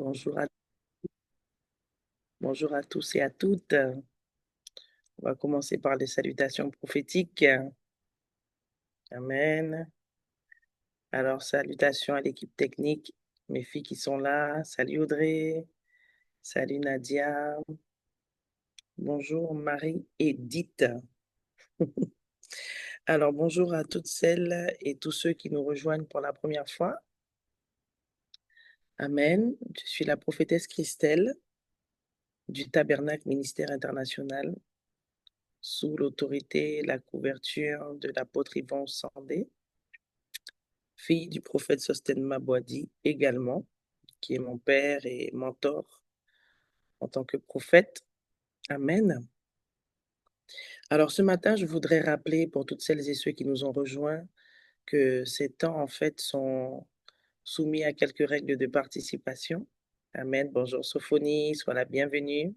Bonjour à, bonjour à tous et à toutes. On va commencer par les salutations prophétiques. Amen. Alors, salutations à l'équipe technique, mes filles qui sont là. Salut Audrey. Salut Nadia. Bonjour Marie-Édith. Alors, bonjour à toutes celles et tous ceux qui nous rejoignent pour la première fois. Amen. Je suis la prophétesse Christelle du Tabernacle Ministère International sous l'autorité et la couverture de l'apôtre Yvon Sandé, fille du prophète Sosten Mabwadi également, qui est mon père et mentor en tant que prophète. Amen. Alors ce matin, je voudrais rappeler pour toutes celles et ceux qui nous ont rejoints que ces temps, en fait, sont soumis à quelques règles de participation. Amen. Bonjour Sophonie, sois la bienvenue.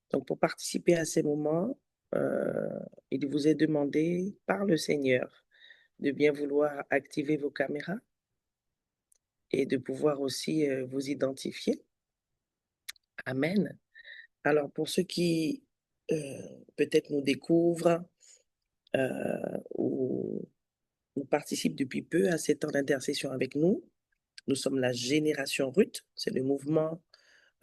Donc pour participer à ces moments, il vous est demandé par le Seigneur de bien vouloir activer vos caméras et de pouvoir aussi vous identifier. Amen. Alors pour ceux qui peut-être nous découvrent ou, ou participent depuis peu à ces temps d'intercession avec nous, nous sommes la génération Ruth, c'est le mouvement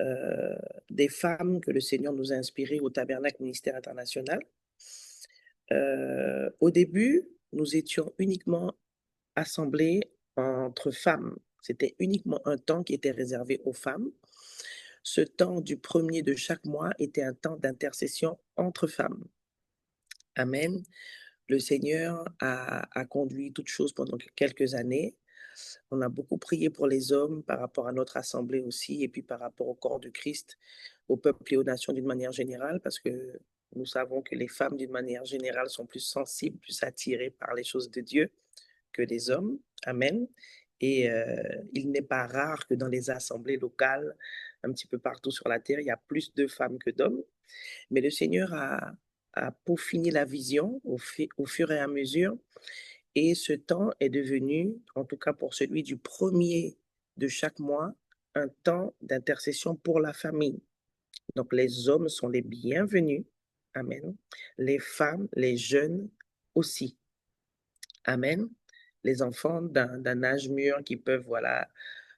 euh, des femmes que le Seigneur nous a inspiré au Tabernacle Ministère International. Au début, nous étions uniquement assemblés entre femmes. C'était uniquement un temps qui était réservé aux femmes. Ce temps du premier de chaque mois était un temps d'intercession entre femmes. Amen. Le Seigneur a conduit toutes choses pendant quelques années. On a beaucoup prié pour les hommes par rapport à notre assemblée aussi, et puis par rapport au corps de Christ, au peuple et aux nations d'une manière générale, parce que nous savons que les femmes d'une manière générale sont plus sensibles, plus attirées par les choses de Dieu que les hommes. Amen. Et il n'est pas rare que dans les assemblées locales, un petit peu partout sur la terre, il y a plus de femmes que d'hommes. Mais le Seigneur a peaufiné la vision au fur et à mesure. Et ce temps est devenu, en tout cas pour celui du premier de chaque mois, un temps d'intercession pour la famille. Donc les hommes sont les bienvenus. Amen. Les femmes, les jeunes aussi. Amen. Les enfants d'un âge mûr qui peuvent, voilà,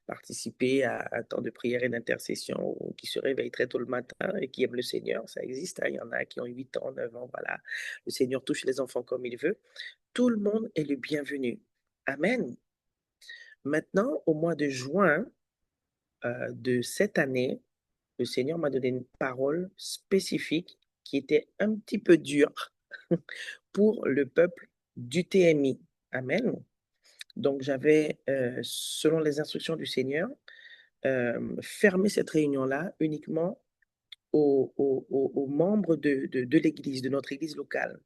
participer à un temps de prière et d'intercession ou qui se réveillent très tôt le matin et qui aiment le Seigneur. Ça existe, hein. Il y en a qui ont 8 ans, 9 ans, voilà. Le Seigneur touche les enfants comme il veut. Tout le monde est le bienvenu. Amen. Maintenant, au mois de juin de cette année, le Seigneur m'a donné une parole spécifique qui était un petit peu dure pour le peuple du TMI. Amen. Donc, j'avais, selon les instructions du Seigneur, fermé cette réunion-là uniquement aux membres de l'Église, de notre Église locale.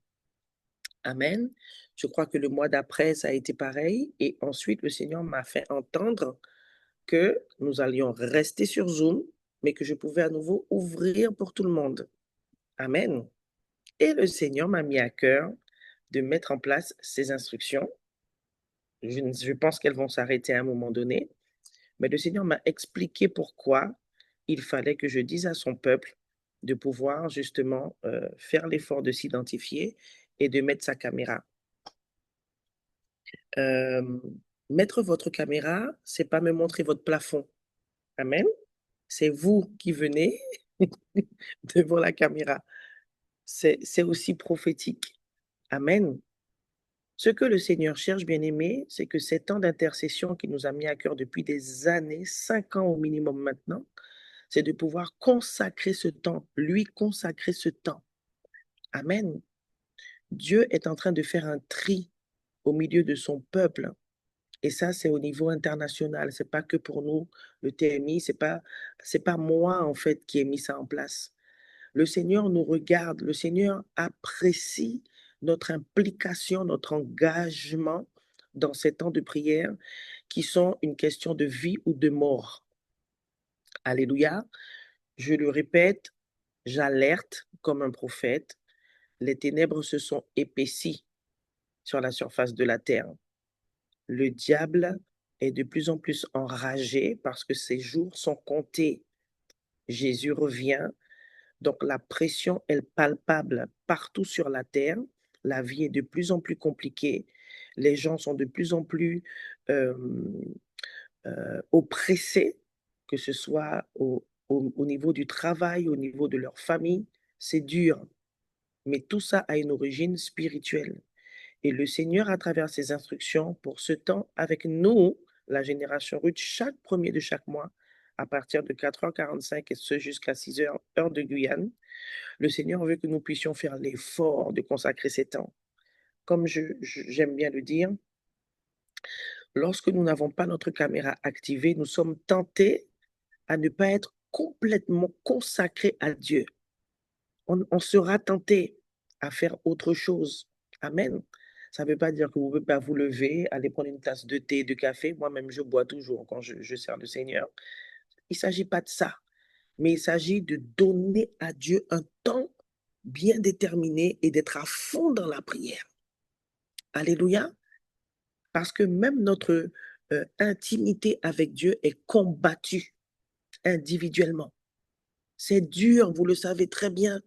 Amen. Je crois que le mois d'après, ça a été pareil. Et ensuite, le Seigneur m'a fait entendre que nous allions rester sur Zoom, mais que je pouvais à nouveau ouvrir pour tout le monde. Amen. Et le Seigneur m'a mis à cœur de mettre en place ces instructions. Je pense qu'elles vont s'arrêter à un moment donné, mais le Seigneur m'a expliqué pourquoi il fallait que je dise à son peuple de pouvoir justement faire l'effort de s'identifier et de mettre sa caméra. Euh, Mettre votre caméra, c'est pas me montrer votre plafond. Amen. C'est vous qui venez devant la caméra. C'est aussi prophétique. Amen. Ce que le Seigneur cherche, bien-aimé, c'est que ces temps d'intercession qu'il nous a mis à cœur depuis des années, 5 ans au minimum maintenant, c'est de pouvoir consacrer ce temps, lui consacrer ce temps. Amen. Dieu est en train de faire un tri au milieu de son peuple. Et ça, c'est au niveau international. C'est pas que pour nous, le TMI, c'est pas moi, en fait, qui ai mis ça en place. Le Seigneur nous regarde, le Seigneur apprécie notre implication, notre engagement dans ces temps de prière qui sont une question de vie ou de mort. Alléluia. Je le répète, j'alerte comme un prophète, les ténèbres se sont épaissies sur la surface de la terre. Le diable est de plus en plus enragé parce que ses jours sont comptés. Jésus revient, donc la pression est palpable partout sur la terre. La vie est de plus en plus compliquée. Les gens sont de plus en plus hem, oppressés, que ce soit au niveau du travail, au niveau de leur famille. C'est dur, mais tout ça a une origine spirituelle. Et le Seigneur, à travers ses instructions pour ce temps avec nous, la génération Ruth, chaque premier de chaque mois, à partir de 4h45 et ce jusqu'à 6h, heure de Guyane, le Seigneur veut que nous puissions faire l'effort de consacrer ces temps. Comme j'aime bien le dire, lorsque nous n'avons pas notre caméra activée, nous sommes tentés à ne pas être complètement consacrés à Dieu. On sera tenté à faire autre chose. Amen. Ça ne veut pas dire que vous ne pouvez pas vous lever, aller prendre une tasse de thé, de café. Moi-même, je bois toujours quand je sers le Seigneur. Il ne s'agit pas de ça, mais il s'agit de donner à Dieu un temps bien déterminé et d'être à fond dans la prière. Alléluia. Parce que même notre intimité avec Dieu est combattue individuellement. C'est dur, vous le savez très bien.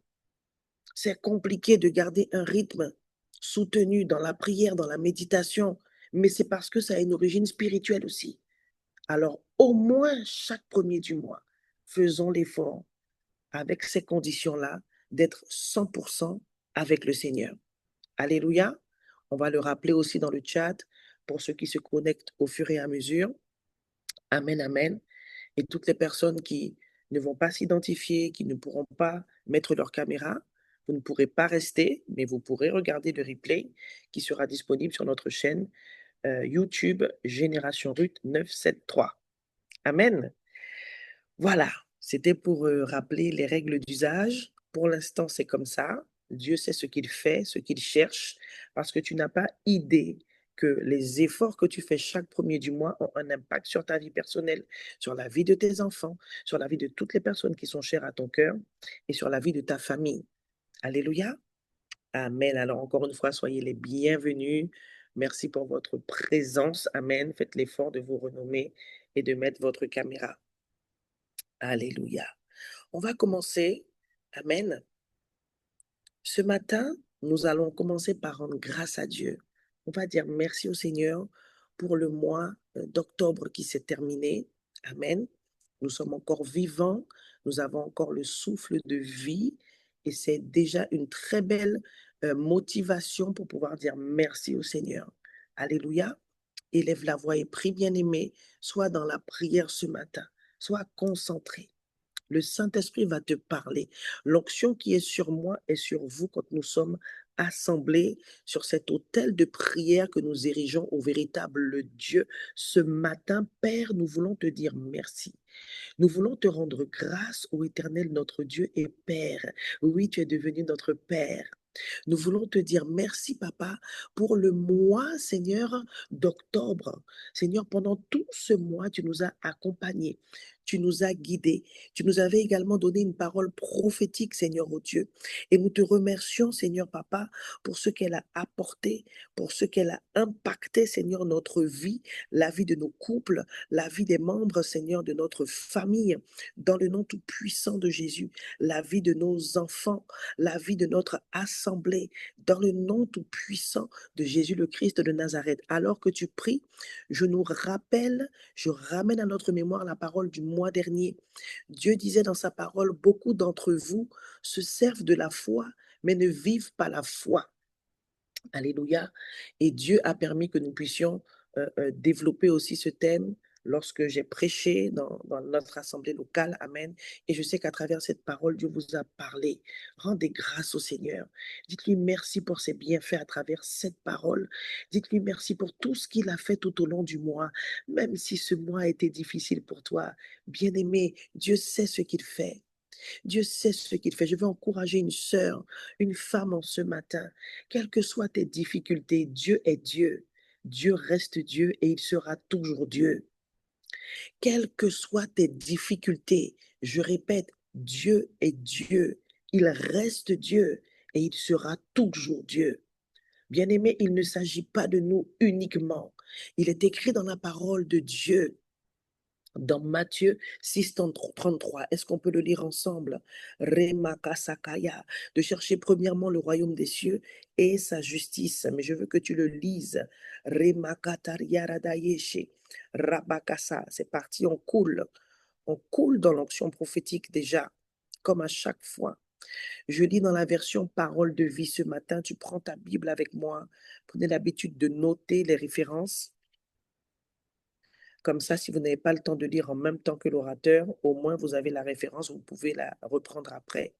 C'est compliqué de garder un rythme soutenu dans la prière, dans la méditation, mais c'est parce que ça a une origine spirituelle aussi. Alors, au moins chaque premier du mois, faisons l'effort, avec ces conditions-là, d'être 100% avec le Seigneur. Alléluia. On va le rappeler aussi dans le chat pour ceux qui se connectent au fur et à mesure. Amen, amen. Et toutes les personnes qui ne vont pas s'identifier, qui ne pourront pas mettre leur caméra, vous ne pourrez pas rester, mais vous pourrez regarder le replay qui sera disponible sur notre chaîne YouTube Génération Ruth 973. Amen. Voilà, c'était pour rappeler les règles d'usage. Pour l'instant, c'est comme ça. Dieu sait ce qu'il fait, ce qu'il cherche, parce que tu n'as pas idée que les efforts que tu fais chaque premier du mois ont un impact sur ta vie personnelle, sur la vie de tes enfants, sur la vie de toutes les personnes qui sont chères à ton cœur et sur la vie de ta famille. Alléluia. Amen. Alors encore une fois, soyez les bienvenus. Merci pour votre présence. Amen. Faites l'effort de vous renommer et de mettre votre caméra. Alléluia. On va commencer. Amen. Ce matin, nous allons commencer par rendre grâce à Dieu. On va dire merci au Seigneur pour le mois d'octobre qui s'est terminé. Amen. Nous sommes encore vivants, nous avons encore le souffle de vie et c'est déjà une très belle motivation pour pouvoir dire merci au Seigneur. Alléluia. Élève la voix et prie, bien-aimé, sois dans la prière ce matin, sois concentré. Le Saint-Esprit va te parler. L'onction qui est sur moi est sur vous quand nous sommes assemblés sur cet autel de prière que nous érigeons au véritable Dieu. Ce matin, Père, nous voulons te dire merci. Nous voulons te rendre grâce, ô Éternel, notre Dieu et Père. Oui, tu es devenu notre Père. Nous voulons te dire merci, Papa, pour le mois, Seigneur, d'octobre. Seigneur, pendant tout ce mois, tu nous as accompagnés, tu nous as guidés, tu nous avais également donné une parole prophétique, Seigneur, ô Dieu. Et nous te remercions, Seigneur, Papa, pour ce qu'elle a apporté, pour ce qu'elle a impacté, Seigneur, notre vie, la vie de nos couples, la vie des membres, Seigneur, de notre famille, dans le nom tout-puissant de Jésus, la vie de nos enfants, la vie de notre assemblée, dans le nom tout-puissant de Jésus le Christ de Nazareth. Alors que tu pries, je nous rappelle, je ramène à notre mémoire la parole du mois dernier. Dieu disait dans sa parole, beaucoup d'entre vous se servent de la foi, mais ne vivent pas la foi. Alléluia. Et Dieu a permis que nous puissions développer aussi ce thème lorsque j'ai prêché dans notre assemblée locale. Amen. Et je sais qu'à travers cette parole, Dieu vous a parlé. Rendez grâce au Seigneur. Dites-lui merci pour ses bienfaits à travers cette parole. Dites-lui merci pour tout ce qu'il a fait tout au long du mois. Même si ce mois a été difficile pour toi, bien-aimé, Dieu sait ce qu'il fait. Dieu sait ce qu'il fait. Je veux encourager une sœur, une femme en ce matin. Quelles que soient tes difficultés, Dieu est Dieu. Dieu reste Dieu et il sera toujours Dieu. Quelles que soient tes difficultés, je répète, Dieu est Dieu. Il reste Dieu et il sera toujours Dieu. Bien-aimé, il ne s'agit pas de nous uniquement. Il est écrit dans la parole de Dieu, dans Matthieu 6, 33. Est-ce qu'on peut le lire ensemble? Remakasakaya, de chercher premièrement le royaume des cieux et sa justice. Mais je veux que tu le lises. Remakatariaradayeshe, Rabakasa. C'est parti, on coule. On coule dans l'onction prophétique déjà, comme à chaque fois. Je lis dans la version Parole de vie ce matin. Tu prends ta Bible avec moi. Prenez l'habitude de noter les références. Comme ça, si vous n'avez pas le temps de lire en même temps que l'orateur, au moins vous avez la référence, vous pouvez la reprendre après.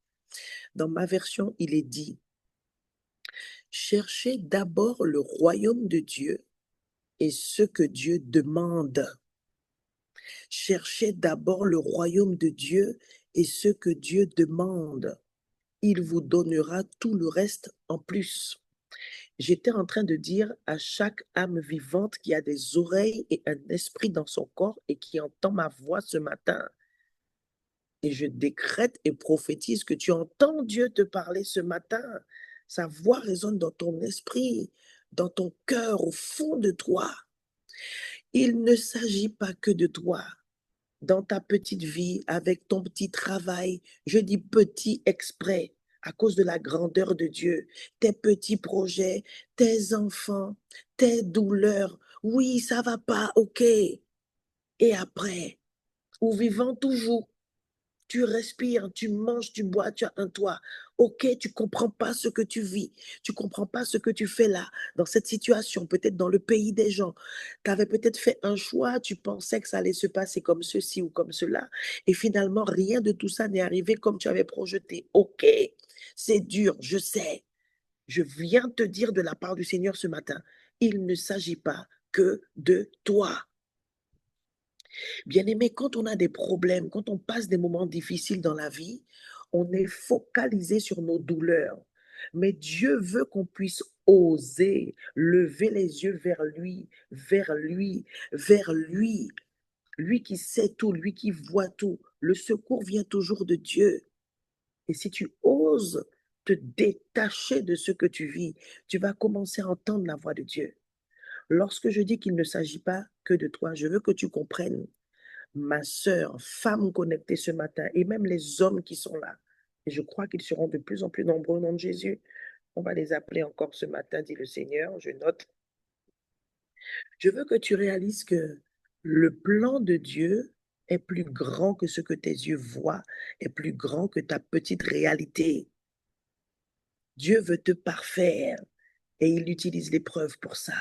Dans ma version, il est dit, cherchez d'abord le royaume de Dieu et ce que Dieu demande. Cherchez d'abord le royaume de Dieu et ce que Dieu demande. Il vous donnera tout le reste en plus. J'étais en train de dire à chaque âme vivante qui a des oreilles et un esprit dans son corps et qui entend ma voix ce matin. Et je décrète et prophétise que tu entends Dieu te parler ce matin. Sa voix résonne dans ton esprit, dans ton cœur, au fond de toi. Il ne s'agit pas que de toi. Dans ta petite vie, avec ton petit travail, je dis petit exprès, à cause de la grandeur de Dieu, tes petits projets, tes enfants, tes douleurs. Oui, ça va pas, ok. Et après, ou vivant toujours, tu respires, tu manges, tu bois, tu as un toit. Ok, tu comprends pas ce que tu vis, tu comprends pas ce que tu fais là, dans cette situation, peut-être dans le pays des gens. Tu avais peut-être fait un choix, tu pensais que ça allait se passer comme ceci ou comme cela, et finalement, rien de tout ça n'est arrivé comme tu avais projeté. Ok, c'est dur, je sais. Je viens te dire de la part du Seigneur ce matin, il ne s'agit pas que de toi. Bien-aimé, quand on a des problèmes, quand on passe des moments difficiles dans la vie, on est focalisé sur nos douleurs. Mais Dieu veut qu'on puisse oser lever les yeux vers lui, vers lui, vers lui. Lui qui sait tout, lui qui voit tout. Le secours vient toujours de Dieu. Et si tu oses te détacher de ce que tu vis, tu vas commencer à entendre la voix de Dieu. Lorsque je dis qu'il ne s'agit pas que de toi, je veux que tu comprennes, ma sœur, femme connectée ce matin, et même les hommes qui sont là. Et je crois qu'ils seront de plus en plus nombreux au nom de Jésus. On va les appeler encore ce matin, dit le Seigneur, je note. Je veux que tu réalises que le plan de Dieu est plus grand que ce que tes yeux voient, est plus grand que ta petite réalité. Dieu veut te parfaire et il utilise l'épreuve pour ça.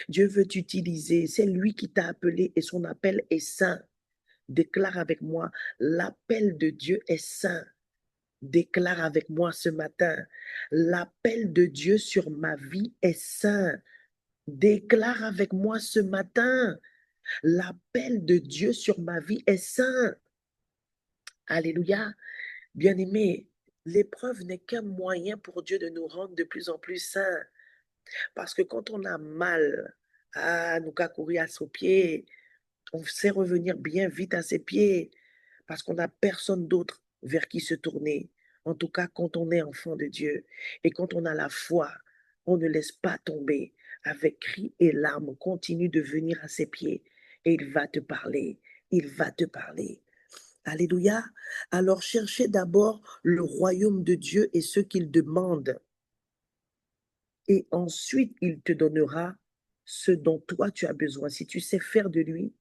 Dieu veut t'utiliser, c'est lui qui t'a appelé et son appel est saint. Déclare avec moi, l'appel de Dieu est saint. Déclare avec moi ce matin, l'appel de Dieu sur ma vie est saint. Déclare avec moi ce matin, l'appel de Dieu sur ma vie est saint. Alléluia. Bien-aimé, l'épreuve n'est qu'un moyen pour Dieu de nous rendre de plus en plus saints. Parce que quand on a mal, nous qu'à courir à ses pieds, on sait revenir bien vite à ses pieds parce qu'on n'a personne d'autre vers qui se tourner. En tout cas, quand on est enfant de Dieu et quand on a la foi, on ne laisse pas tomber. Avec cris et larmes, on continue de venir à ses pieds et il va te parler. Il va te parler. Alléluia. Alors cherchez d'abord le royaume de Dieu et ce qu'il demande. Et ensuite, il te donnera ce dont toi tu as besoin. Si tu sais faire de lui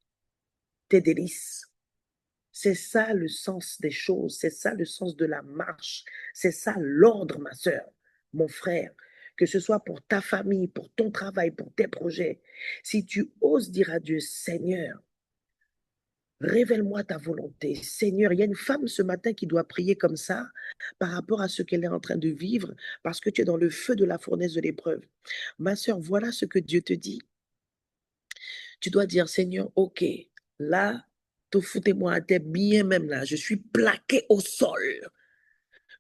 tes délices. C'est ça le sens des choses, c'est ça le sens de la marche, c'est ça l'ordre, ma sœur, mon frère, que ce soit pour ta famille, pour ton travail, pour tes projets. Si tu oses dire à Dieu, Seigneur, révèle-moi ta volonté. Seigneur, il y a une femme ce matin qui doit prier comme ça par rapport à ce qu'elle est en train de vivre parce que tu es dans le feu de la fournaise de l'épreuve. Ma sœur, voilà ce que Dieu te dit. Tu dois dire, Seigneur, ok, là, te foutez-moi à terre bien même là. Je suis plaqué au sol.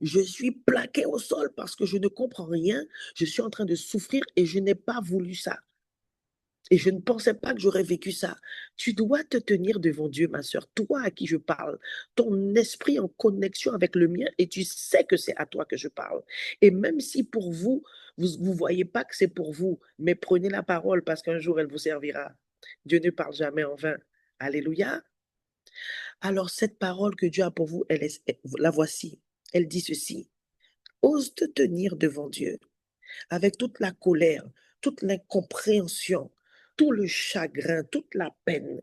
Je suis plaqué au sol parce que je ne comprends rien. Je suis en train de souffrir et je n'ai pas voulu ça. Et je ne pensais pas que j'aurais vécu ça. Tu dois te tenir devant Dieu, ma sœur, toi à qui je parle, ton esprit en connexion avec le mien, et tu sais que c'est à toi que je parle. Et même si pour vous, Vous voyez pas que c'est pour vous, mais prenez la parole parce qu'un jour elle vous servira. Dieu ne parle jamais en vain. Alléluia. Alors cette parole que Dieu a pour vous, la voici. Elle dit ceci: ose te tenir devant Dieu avec toute la colère, toute l'incompréhension, tout le chagrin, toute la peine,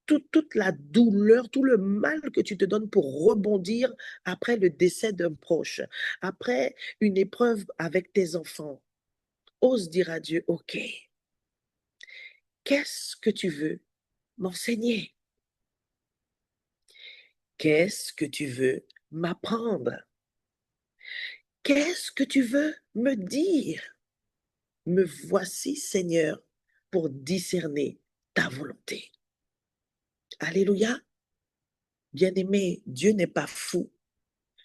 toute la douleur, tout le mal que tu te donnes pour rebondir après le décès d'un proche, après une épreuve avec tes enfants. Ose dire à Dieu: OK, qu'est-ce que tu veux m'enseigner? Qu'est-ce que tu veux m'apprendre? Qu'est-ce que tu veux me dire? Me voici, Seigneur, pour discerner ta volonté. Alléluia. Bien-aimé, Dieu n'est pas fou.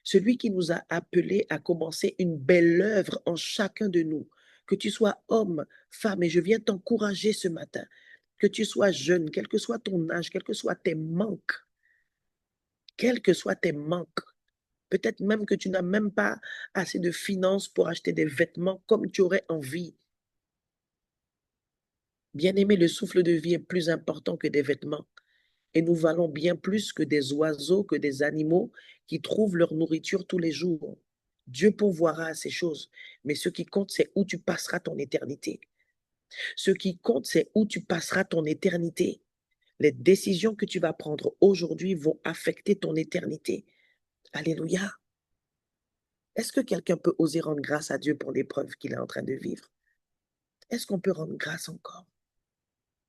Celui qui nous a appelés à commencer une belle œuvre en chacun de nous, que tu sois homme, femme, et je viens t'encourager ce matin, que tu sois jeune, quel que soit ton âge, quels que soient tes manques, peut-être même que tu n'as même pas assez de finances pour acheter des vêtements comme tu aurais envie. Bien-aimé, le souffle de vie est plus important que des vêtements. Et nous valons bien plus que des oiseaux, que des animaux qui trouvent leur nourriture tous les jours. Dieu pourvoira à ces choses, mais ce qui compte, c'est où tu passeras ton éternité. Ce qui compte, c'est où tu passeras ton éternité. Les décisions que tu vas prendre aujourd'hui vont affecter ton éternité. Alléluia. Est-ce que quelqu'un peut oser rendre grâce à Dieu pour l'épreuve qu'il est en train de vivre? Est-ce qu'on peut rendre grâce encore?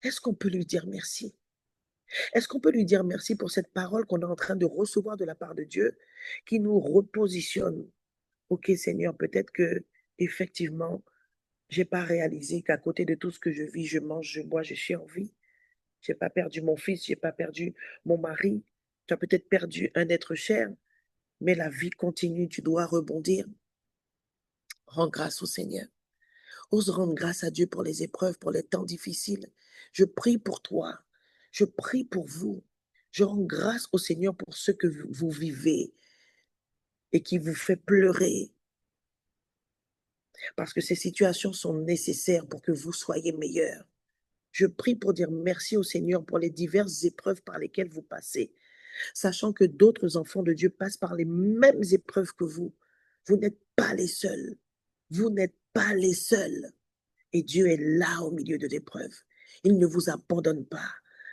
Est-ce qu'on peut lui dire merci? Est-ce qu'on peut lui dire merci pour cette parole qu'on est en train de recevoir de la part de Dieu qui nous repositionne? OK, Seigneur, peut-être que effectivement, j'ai pas réalisé qu'à côté de tout ce que je vis, je mange, je bois, je suis en vie. J'ai pas perdu mon fils, j'ai pas perdu mon mari. Tu as peut-être perdu un être cher, mais la vie continue, tu dois rebondir. Rends grâce au Seigneur. Ose rendre grâce à Dieu pour les épreuves, pour les temps difficiles. Je prie pour toi. Je prie pour vous. Je rends grâce au Seigneur pour ce que vous vivez et qui vous fait pleurer. Parce que ces situations sont nécessaires pour que vous soyez meilleurs. Je prie pour dire merci au Seigneur pour les diverses épreuves par lesquelles vous passez, sachant que d'autres enfants de Dieu passent par les mêmes épreuves que vous. Vous n'êtes pas les seuls. Vous n'êtes pas les seuls. Et Dieu est là au milieu de l'épreuve. Il ne vous abandonne pas.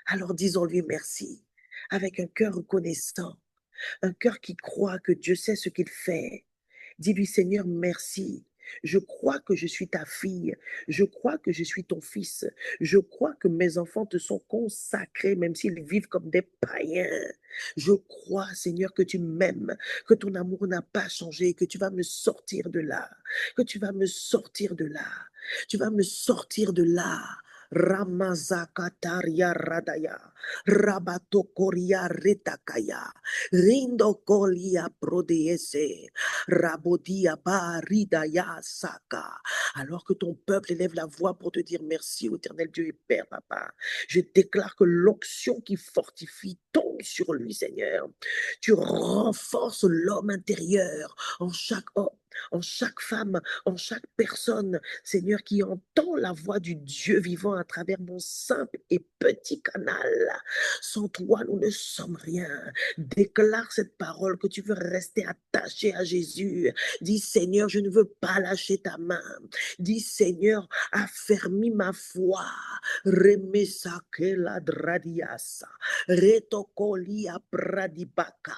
Alors disons-lui merci avec un cœur reconnaissant, un cœur qui croit que Dieu sait ce qu'il fait. Dis-lui: Seigneur, merci. Je crois que je suis ta fille. Je crois que je suis ton fils. Je crois que mes enfants te sont consacrés, même s'ils vivent comme des païens. Je crois, Seigneur, que tu m'aimes, que ton amour n'a pas changé, que tu vas me sortir de là, que tu vas me sortir de là. Tu vas me sortir de là. Ramazakataria radaya, rabatokoria retakaya, rindo kolia prodeese, rabodia baridaya saka. Alors que ton peuple élève la voix pour te dire merci au éternel Dieu et Père, papa, je déclare que l'onction qui fortifie tombe sur lui, Seigneur. Tu renforces l'homme intérieur en chaque homme, en chaque femme, en chaque personne, Seigneur, qui entend la voix du Dieu vivant à travers mon simple et petit canal. Sans toi, nous ne sommes rien. Déclare cette parole que tu veux rester attaché à Jésus. Dis: Seigneur, je ne veux pas lâcher ta main. Dis: Seigneur, affermis ma foi. Remesakela dradiasa. Retokolia pradibaka.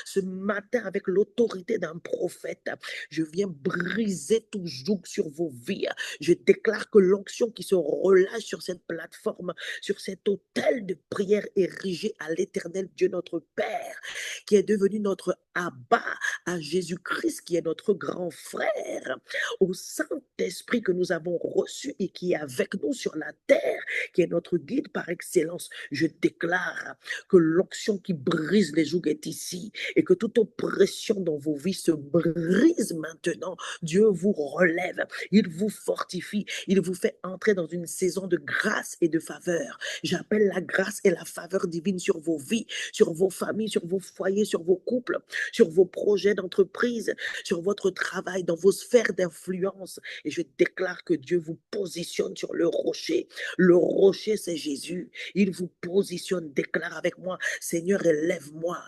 Ce matin, avec l'autorité d'un prophète, je viens briser tout joug sur vos vies. Je déclare que l'onction qui se relâche sur cette plateforme, sur cet autel de prière érigé à l'éternel Dieu notre Père, qui est devenu notre Abba, à Jésus-Christ qui est notre grand frère, au Saint-Esprit que nous avons reçu et qui est avec nous sur la terre, qui est notre guide par excellence. Je déclare que l'onction qui brise les jougs est ici et que toute oppression dans vos vies se brise maintenant. Dieu vous relève, il vous fortifie, il vous fait entrer dans une saison de grâce et de faveur. J'appelle la grâce et la faveur divine sur vos vies, sur vos familles, sur vos foyers, sur vos couples, sur vos projets d'entreprise, sur votre travail, dans vos sphères d'influence. Et je déclare que Dieu vous positionne sur le rocher. Le rocher, c'est Jésus. Il vous positionne. Déclare avec moi, Seigneur, élève-moi.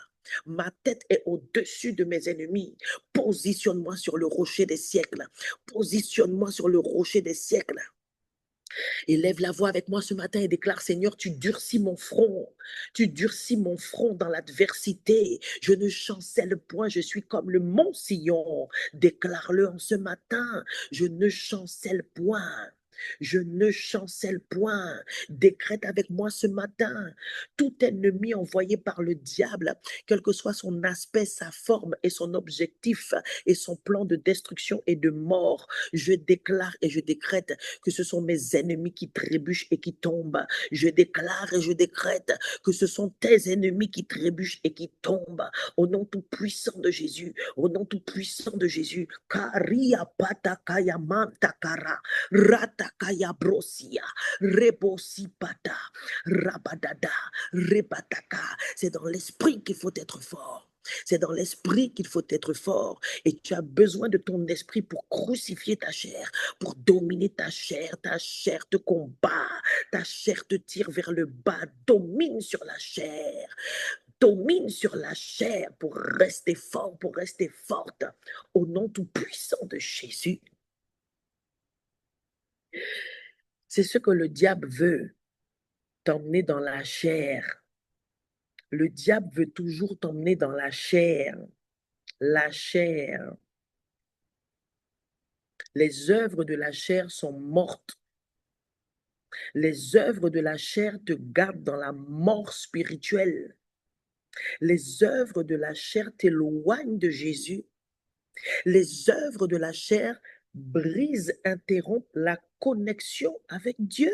Ma tête est au-dessus de mes ennemis. Positionne-moi sur le rocher des siècles. Positionne-moi sur le rocher des siècles. Élève la voix avec moi ce matin et déclare, Seigneur, tu durcis mon front. Tu durcis mon front dans l'adversité. Je ne chancelle point, je suis comme le mont Sion. Déclare-le en ce matin. Je ne chancelle point. Je ne chancelle point. Décrète avec moi ce matin. Tout ennemi envoyé par le diable, quel que soit son aspect, sa forme et son objectif et son plan de destruction et de mort, je déclare et je décrète que ce sont mes ennemis qui trébuchent et qui tombent. Je déclare et je décrète que ce sont tes ennemis qui trébuchent et qui tombent. Au nom tout puissant de Jésus, au nom tout puissant de Jésus. Karia patakaya mantakara, ratakaya brosia, rebosi pata, rabadada, rebataka. C'est dans l'esprit qu'il faut être fort. C'est dans l'esprit qu'il faut être fort. Et tu as besoin de ton esprit pour crucifier ta chair, pour dominer ta chair. Ta chair te combat, ta chair te tire vers le bas. Domine sur la chair. Domine sur la chair pour rester fort, pour rester forte. Au nom tout puissant de Jésus. C'est ce que le diable veut, t'emmener dans la chair. Le diable veut toujours t'emmener dans la chair. La chair. Les œuvres de la chair sont mortes. Les œuvres de la chair te gardent dans la mort spirituelle. Les œuvres de la chair t'éloignent de Jésus. Les œuvres de la chair brisent, interrompent la connexion avec Dieu.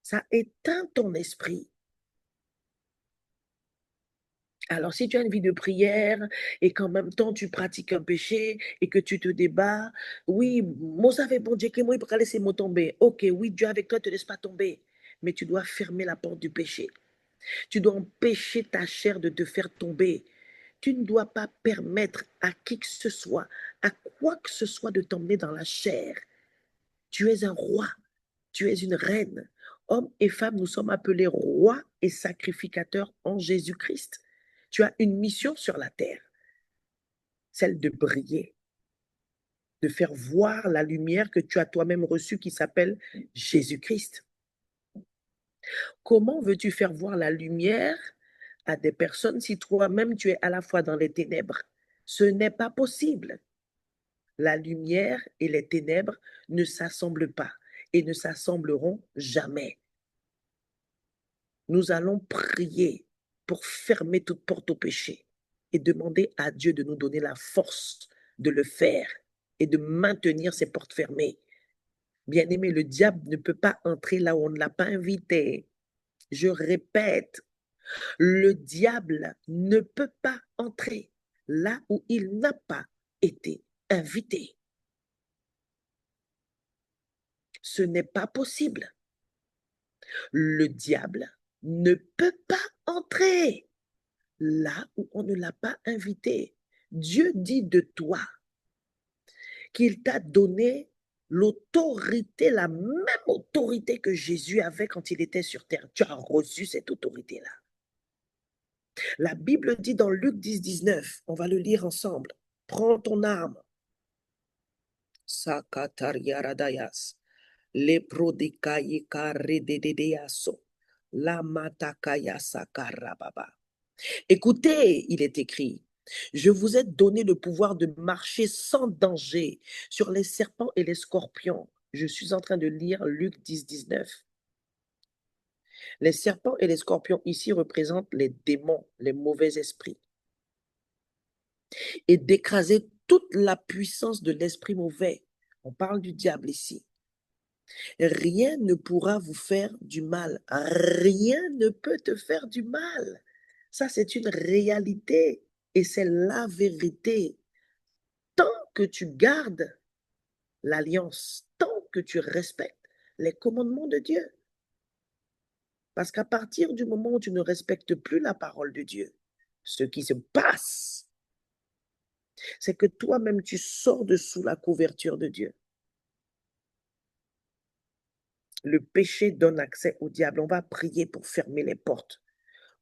Ça éteint ton esprit. Alors, si tu as une vie de prière et qu'en même temps tu pratiques un péché et que tu te débats, oui, moi, ça fait bon Dieu que moi, il peut laisser moi tomber. Ok, oui, Dieu avec toi ne te laisse pas tomber, mais tu dois fermer la porte du péché. Tu dois empêcher ta chair de te faire tomber. Tu ne dois pas permettre à qui que ce soit, à quoi que ce soit de t'emmener dans la chair. Tu es un roi, tu es une reine. Hommes et femmes, nous sommes appelés rois et sacrificateurs en Jésus-Christ. Tu as une mission sur la terre, celle de briller, de faire voir la lumière que tu as toi-même reçue qui s'appelle Jésus-Christ. Comment veux-tu faire voir la lumière à des personnes si toi-même tu es à la fois dans les ténèbres? Ce n'est pas possible. La lumière et les ténèbres ne s'assemblent pas et ne s'assembleront jamais. Nous allons prier pour fermer toute porte au péché et demander à Dieu de nous donner la force de le faire et de maintenir ces portes fermées. Bien-aimé, le diable ne peut pas entrer là où on ne l'a pas invité. Je répète, le diable ne peut pas entrer là où il n'a pas été invité. Ce n'est pas possible. Le diable ne peut pas entrer là où on ne l'a pas invité. Dieu dit de toi qu'il t'a donné l'autorité, la même autorité que Jésus avait quand il était sur terre. Tu as reçu cette autorité-là. La Bible dit dans Luc 10, 19, on va le lire ensemble. Prends ton arme. Sakatariaradayas. Leprodikaikarededeyaso. Lamatakaya sakarababa. Écoutez, il est écrit, je vous ai donné le pouvoir de marcher sans danger sur les serpents et les scorpions. Je suis en train de lire Luc 10, 19. Les serpents et les scorpions ici représentent les démons, les mauvais esprits. Et d'écraser toute la puissance de l'esprit mauvais. On parle du diable ici. Rien ne pourra vous faire du mal. Rien ne peut te faire du mal. Ça, c'est une réalité et c'est la vérité. Tant que tu gardes l'alliance, tant que tu respectes les commandements de Dieu. Parce qu'à partir du moment où tu ne respectes plus la parole de Dieu, ce qui se passe, C'est que toi-même, tu sors de sous la couverture de Dieu. Le péché donne accès au diable. On va prier pour fermer les portes.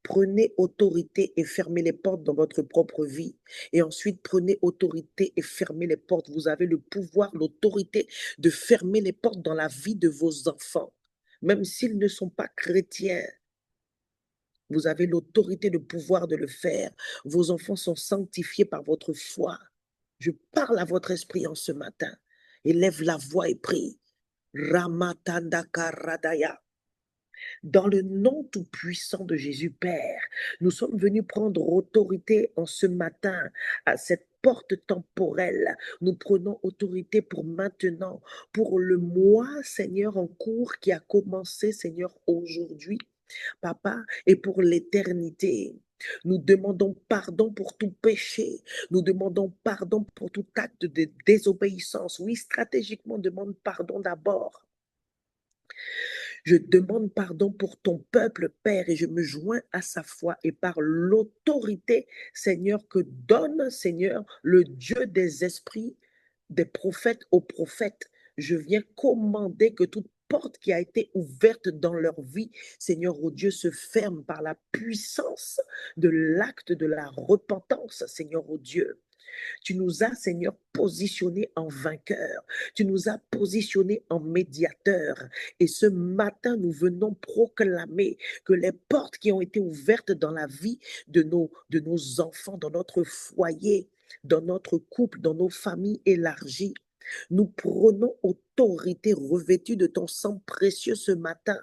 Prenez autorité et fermez les portes dans votre propre vie. Et ensuite, prenez autorité et fermez les portes. Vous avez le pouvoir, l'autorité de fermer les portes dans la vie de vos enfants. Même s'ils ne sont pas chrétiens, vous avez l'autorité, le pouvoir de le faire. Vos enfants sont sanctifiés par votre foi. Je parle à votre esprit en ce matin. Élève la voix et prie. Ramatanda Karadaya. Dans le nom tout-puissant de Jésus, Père, nous sommes venus prendre autorité en ce matin à cette porte temporelle. Nous prenons autorité pour maintenant, pour le mois, Seigneur, en cours qui a commencé, Seigneur, aujourd'hui, Papa, et pour l'éternité. Nous demandons pardon pour tout péché. Nous demandons pardon pour tout acte de désobéissance. Oui, stratégiquement, demande pardon d'abord. Je demande pardon pour ton peuple, Père, et je me joins à sa foi et par l'autorité, Seigneur, que donne, Seigneur, le Dieu des esprits, des prophètes aux prophètes. Je viens commander que toute porte qui a été ouverte dans leur vie, Seigneur, oh Dieu, se ferme par la puissance de l'acte de la repentance, Seigneur, oh Dieu. Tu nous as, Seigneur, positionnés en vainqueurs. Tu nous as positionnés en médiateurs. Et ce matin, nous venons proclamer que les portes qui ont été ouvertes dans la vie de nos enfants, dans notre foyer, dans notre couple, dans nos familles élargies, nous prenons autorité revêtue de ton sang précieux ce matin.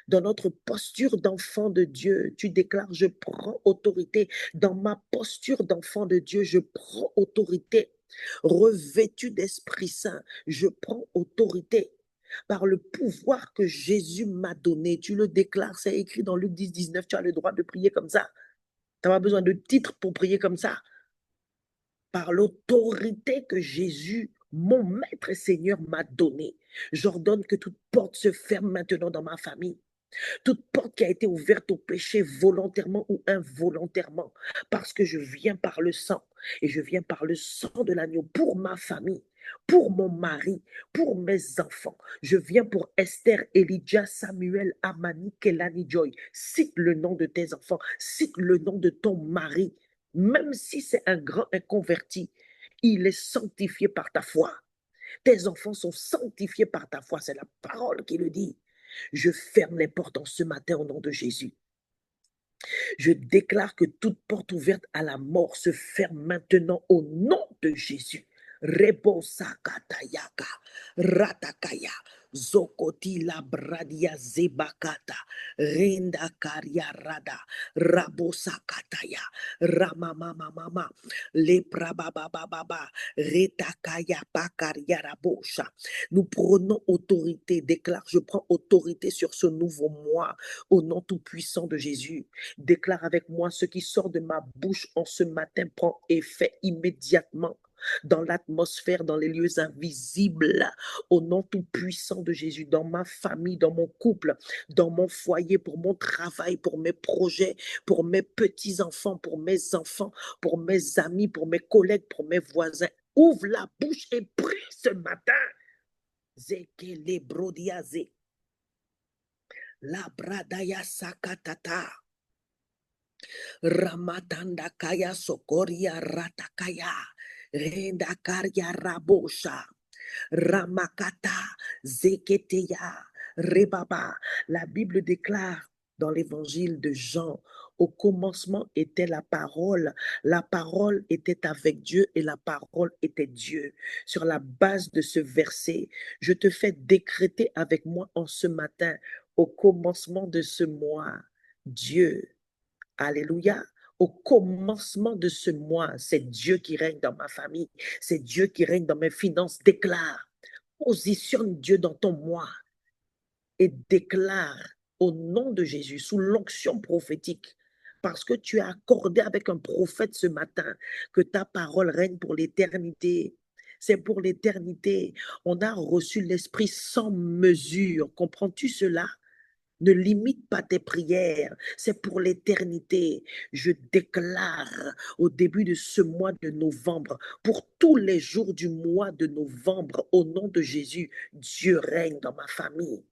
Dans notre posture d'enfant de Dieu, tu déclares, je prends autorité. Dans ma posture d'enfant de Dieu, je prends autorité. Revêtu d'Esprit Saint, je prends autorité. Par le pouvoir que Jésus m'a donné, tu le déclares, c'est écrit dans Luc 10, 19, tu as le droit de prier comme ça. Tu n'as pas besoin de titre pour prier comme ça. Par l'autorité que Jésus, mon Maître et Seigneur, m'a donnée, j'ordonne que toute porte se ferme maintenant dans ma famille. Toute porte qui a été ouverte au péché volontairement ou involontairement, parce que je viens par le sang, et je viens par le sang de l'agneau pour ma famille, pour mon mari, pour mes enfants. Je viens pour Esther, Elijah, Samuel, Amani, Kelani, Joy. Cite le nom de tes enfants, cite le nom de ton mari, même si c'est un grand inconverti, il est sanctifié par ta foi. Tes enfants sont sanctifiés par ta foi, c'est la parole qui le dit. Je ferme les portes en ce matin au nom de Jésus. Je déclare que toute porte ouverte à la mort se ferme maintenant au nom de Jésus. Rebosakatayaka, ratakaya, zokoti la bradia zebakata, renda karia rada, rabosakataya, ramamamamama, leprababababa, retakaya pakaria rabosha. Nous prenons autorité, déclare, je prends autorité sur ce nouveau mois au nom tout-puissant de Jésus. Déclare avec moi, ce qui sort de ma bouche en ce matin prend effet immédiatement dans l'atmosphère, dans les lieux invisibles, au nom tout-puissant de Jésus, dans ma famille, dans mon couple, dans mon foyer, pour mon travail, pour mes projets, pour mes petits-enfants, pour mes enfants, pour mes amis, pour mes collègues, pour mes voisins. Ouvre la bouche et prie ce matin. Zekele brodiaze. La bradaya sakatata. Ramatanda kaya sokoria ratakaya. Renda karya rabosha. Ramakata zeketeya. Rebaba. La Bible déclare dans l'évangile de Jean, au commencement était la parole était avec Dieu et la parole était Dieu. Sur la base de ce verset, je te fais décréter avec moi en ce matin, au commencement de ce mois, Dieu. Alléluia. Au commencement de ce mois, c'est Dieu qui règne dans ma famille. C'est Dieu qui règne dans mes finances. Déclare. Positionne Dieu dans ton moi et déclare au nom de Jésus, sous l'onction prophétique, parce que tu as accordé avec un prophète ce matin que ta parole règne pour l'éternité. C'est pour l'éternité. On a reçu l'Esprit sans mesure. Comprends-tu cela? Ne limite pas tes prières, c'est pour l'éternité. Je déclare au début de ce mois de novembre, pour tous les jours du mois de novembre, au nom de Jésus, Dieu règne dans ma famille.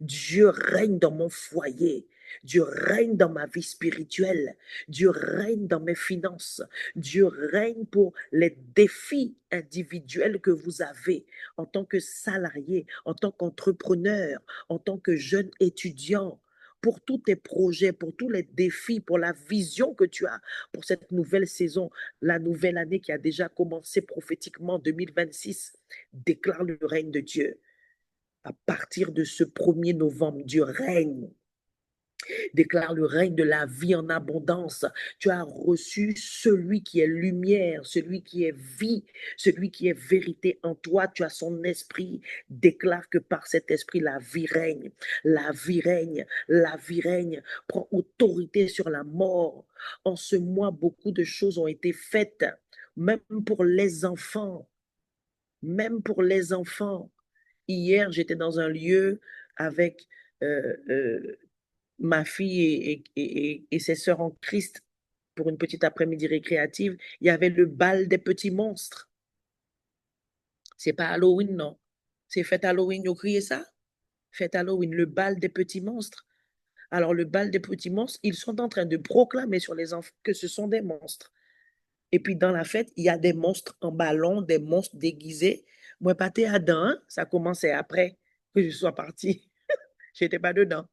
Dieu règne dans mon foyer. Dieu règne dans ma vie spirituelle. Dieu règne dans mes finances. Dieu règne pour les défis individuels que vous avez en tant que salarié, en tant qu'entrepreneur, en tant que jeune étudiant, pour tous tes projets, pour tous les défis, pour la vision que tu as pour cette nouvelle saison, la nouvelle année qui a déjà commencé prophétiquement 2026. Déclare le règne de Dieu. À partir de ce 1er novembre, Dieu règne. Déclare le règne de la vie en abondance. Tu as reçu celui qui est lumière, celui qui est vie, celui qui est vérité en toi. Tu as son esprit. Déclare que par cet esprit, la vie règne. La vie règne. La vie règne. Prends autorité sur la mort. En ce mois, beaucoup de choses ont été faites, même pour les enfants. Même pour les enfants. Hier, j'étais dans un lieu avec ma fille et ses sœurs en Christ pour une petite après-midi récréative. Il y avait le bal des petits monstres. C'est pas Halloween, non. C'est fête Halloween, vous criez ça? Fête Halloween, le bal des petits monstres. Alors, le bal des petits monstres, ils sont en train de proclamer sur les enfants que ce sont des monstres. Et puis, dans la fête, il y a des monstres en ballon, des monstres déguisés. Moi, pas à dedans, hein? Ça commençait après que je sois partie. Je n'étais pas dedans.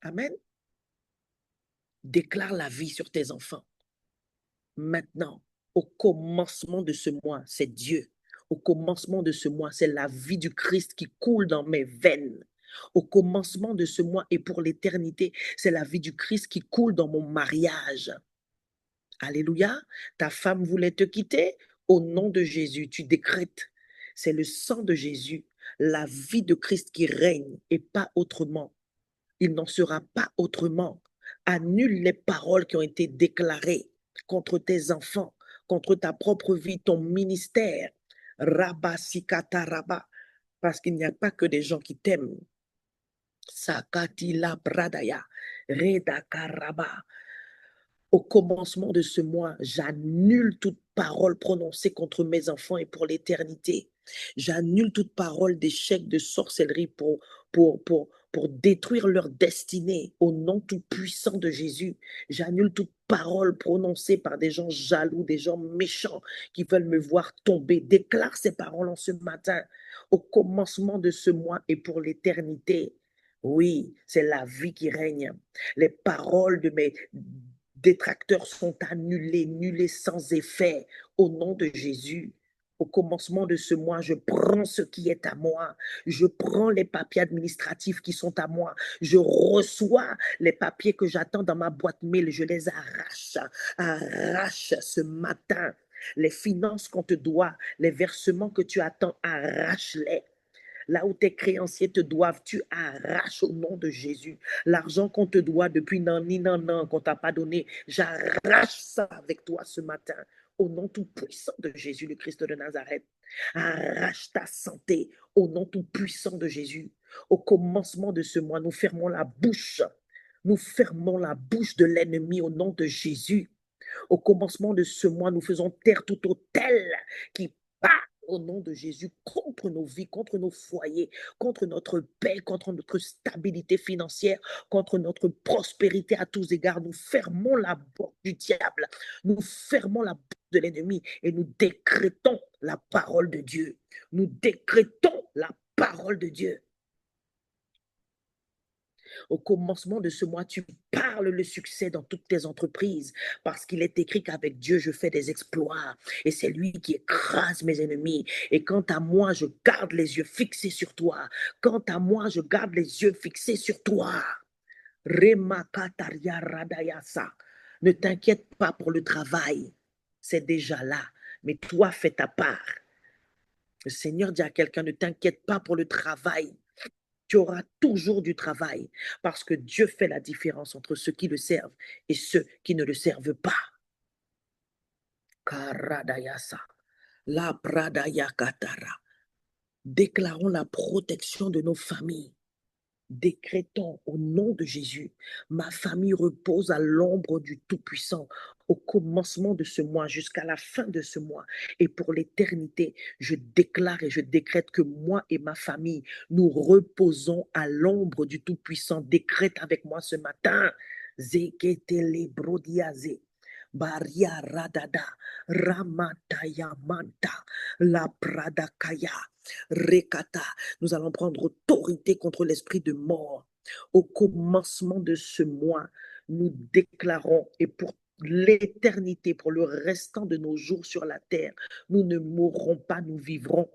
Amen. Déclare la vie sur tes enfants. Maintenant, au commencement de ce mois, c'est Dieu. Au commencement de ce mois, c'est la vie du Christ qui coule dans mes veines. Au commencement de ce mois et pour l'éternité, c'est la vie du Christ qui coule dans mon mariage. Alléluia. Ta femme voulait te quitter. Au nom de Jésus, tu décrètes. C'est le sang de Jésus, la vie de Christ qui règne et pas autrement. Il n'en sera pas autrement. Annule les paroles qui ont été déclarées contre tes enfants, contre ta propre vie, ton ministère. Rabba sikata rabba. Parce qu'il n'y a pas que des gens qui t'aiment. Sakati la bradaya. Reda karaba. Au commencement de ce mois, j'annule toute parole prononcée contre mes enfants et pour l'éternité. J'annule toute parole d'échec, de sorcellerie pour détruire leur destinée au nom tout-puissant de Jésus. J'annule toute parole prononcée par des gens jaloux, des gens méchants qui veulent me voir tomber. Déclare ces paroles en ce matin, au commencement de ce mois et pour l'éternité. Oui, c'est la vie qui règne. Les paroles de mes détracteurs sont annulés, nulés sans effet au nom de Jésus. Au commencement de ce mois, je prends ce qui est à moi. Je prends les papiers administratifs qui sont à moi. Je reçois les papiers que j'attends dans ma boîte mail. Je les arrache. Arrache ce matin. Les finances qu'on te doit, les versements que tu attends, arrache-les. Là où tes créanciers te doivent, tu arraches au nom de Jésus. L'argent qu'on te doit depuis nan, qu'on t'a pas donné, j'arrache ça avec toi ce matin. Au nom tout puissant de Jésus, le Christ de Nazareth. Arrache ta santé au nom tout puissant de Jésus. Au commencement de ce mois, nous fermons la bouche. Nous fermons la bouche de l'ennemi au nom de Jésus. Au commencement de ce mois, nous faisons taire tout autel qui parle au nom de Jésus contre nos vies, contre nos foyers, contre notre paix, contre notre stabilité financière, contre notre prospérité à tous égards. Nous fermons la porte du diable, nous fermons la porte de l'ennemi et nous décrétons la parole de Dieu. Nous décrétons la parole de Dieu. Au commencement de ce mois, tu parles le succès dans toutes tes entreprises parce qu'il est écrit qu'avec Dieu, je fais des exploits et c'est lui qui écrase mes ennemis. Et quant à moi, je garde les yeux fixés sur toi. Quant à moi, je garde les yeux fixés sur toi. Remakataria radayasa. Ne t'inquiète pas pour le travail. C'est déjà là. Mais toi, fais ta part. Le Seigneur dit à quelqu'un, ne t'inquiète pas pour le travail. Tu auras toujours du travail parce que Dieu fait la différence entre ceux qui le servent et ceux qui ne le servent pas. Karadayasa, la pradayakatara. Déclarons la protection de nos familles. Décrétons au nom de Jésus, ma famille repose à l'ombre du Tout-Puissant au commencement de ce mois jusqu'à la fin de ce mois. Et pour l'éternité, je déclare et je décrète que moi et ma famille, nous reposons à l'ombre du Tout-Puissant. Décrète avec moi ce matin. Zeketele brodiaze. Baria radada, ramataya manta, la pradakaya, rekata. Nous allons prendre autorité contre l'esprit de mort. Au commencement de ce mois, nous déclarons, et pour l'éternité, pour le restant de nos jours sur la terre, nous ne mourrons pas, nous vivrons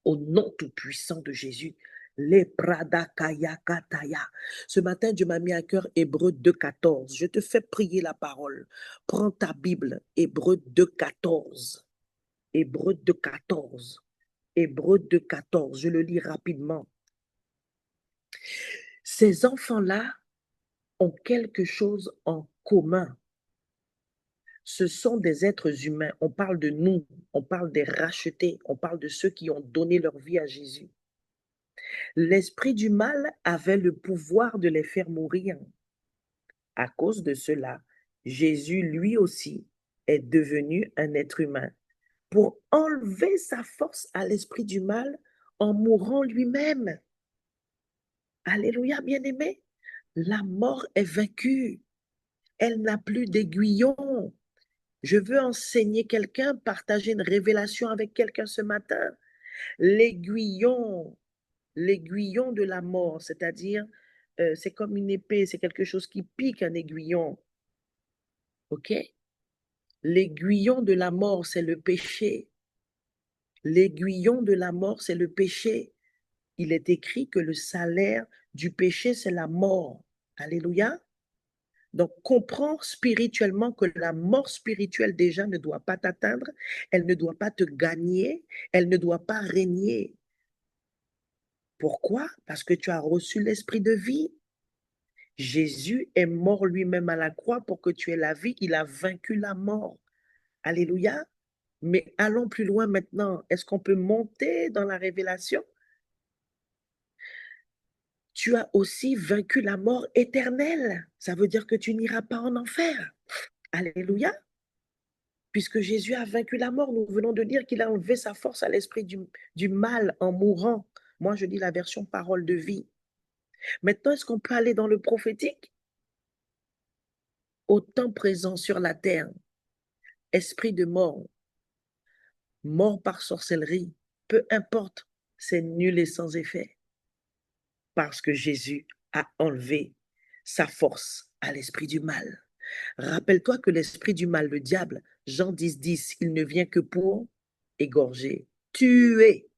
au nom tout-puissant de Jésus. Les pradakaya kataya. Ce matin, Dieu m'a mis à cœur Hébreux 2,14. Je te fais prier la parole. Prends ta Bible, Hébreux 2,14. Hébreux 2,14. Hébreux 2,14. Je le lis rapidement. Ces enfants-là ont quelque chose en commun. Ce sont des êtres humains. On parle de nous, on parle des rachetés, on parle de ceux qui ont donné leur vie à Jésus. L'esprit du mal avait le pouvoir de les faire mourir. À cause de cela, Jésus, lui aussi, est devenu un être humain pour enlever sa force à l'esprit du mal en mourant lui-même. Alléluia, bien-aimé. La mort est vaincue. Elle n'a plus d'aiguillon. Je veux enseigner quelqu'un, partager une révélation avec quelqu'un ce matin. L'aiguillon, l'aiguillon de la mort, c'est-à-dire, c'est comme une épée, c'est quelque chose qui pique un aiguillon. OK? L'aiguillon de la mort, c'est le péché. L'aiguillon de la mort, c'est le péché. Il est écrit que le salaire du péché, c'est la mort. Alléluia. Donc, comprends spirituellement que la mort spirituelle déjà ne doit pas t'atteindre, elle ne doit pas te gagner, elle ne doit pas régner. Pourquoi? Parce que tu as reçu l'esprit de vie. Jésus est mort lui-même à la croix pour que tu aies la vie. Il a vaincu la mort. Alléluia. Mais allons plus loin maintenant. Est-ce qu'on peut monter dans la révélation? Tu as aussi vaincu la mort éternelle. Ça veut dire que tu n'iras pas en enfer. Alléluia. Puisque Jésus a vaincu la mort, nous venons de dire qu'il a enlevé sa force à l'esprit du mal en mourant. Moi, je dis la version parole de vie. Maintenant, est-ce qu'on peut aller dans le prophétique? Au temps présent sur la terre, esprit de mort, mort par sorcellerie, peu importe, c'est nul et sans effet. Parce que Jésus a enlevé sa force à l'esprit du mal. Rappelle-toi que l'esprit du mal, le diable, Jean 10, 10, il ne vient que pour égorger, tuer,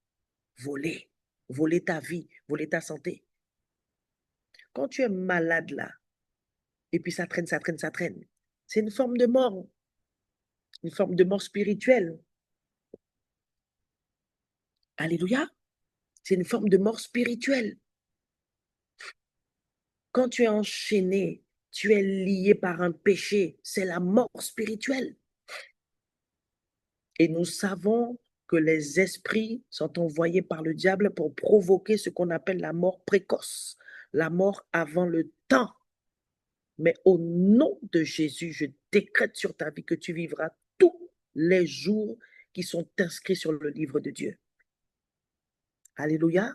voler, voler ta vie, voler ta santé. Quand tu es malade là, et puis ça traîne, ça traîne, ça traîne, c'est une forme de mort spirituelle. Alléluia. C'est une forme de mort spirituelle. Quand tu es enchaîné, tu es lié par un péché, c'est la mort spirituelle. Et nous savons que les esprits sont envoyés par le diable pour provoquer ce qu'on appelle la mort précoce, la mort avant le temps. Mais au nom de Jésus, je décrète sur ta vie que tu vivras tous les jours qui sont inscrits sur le livre de Dieu. Alléluia.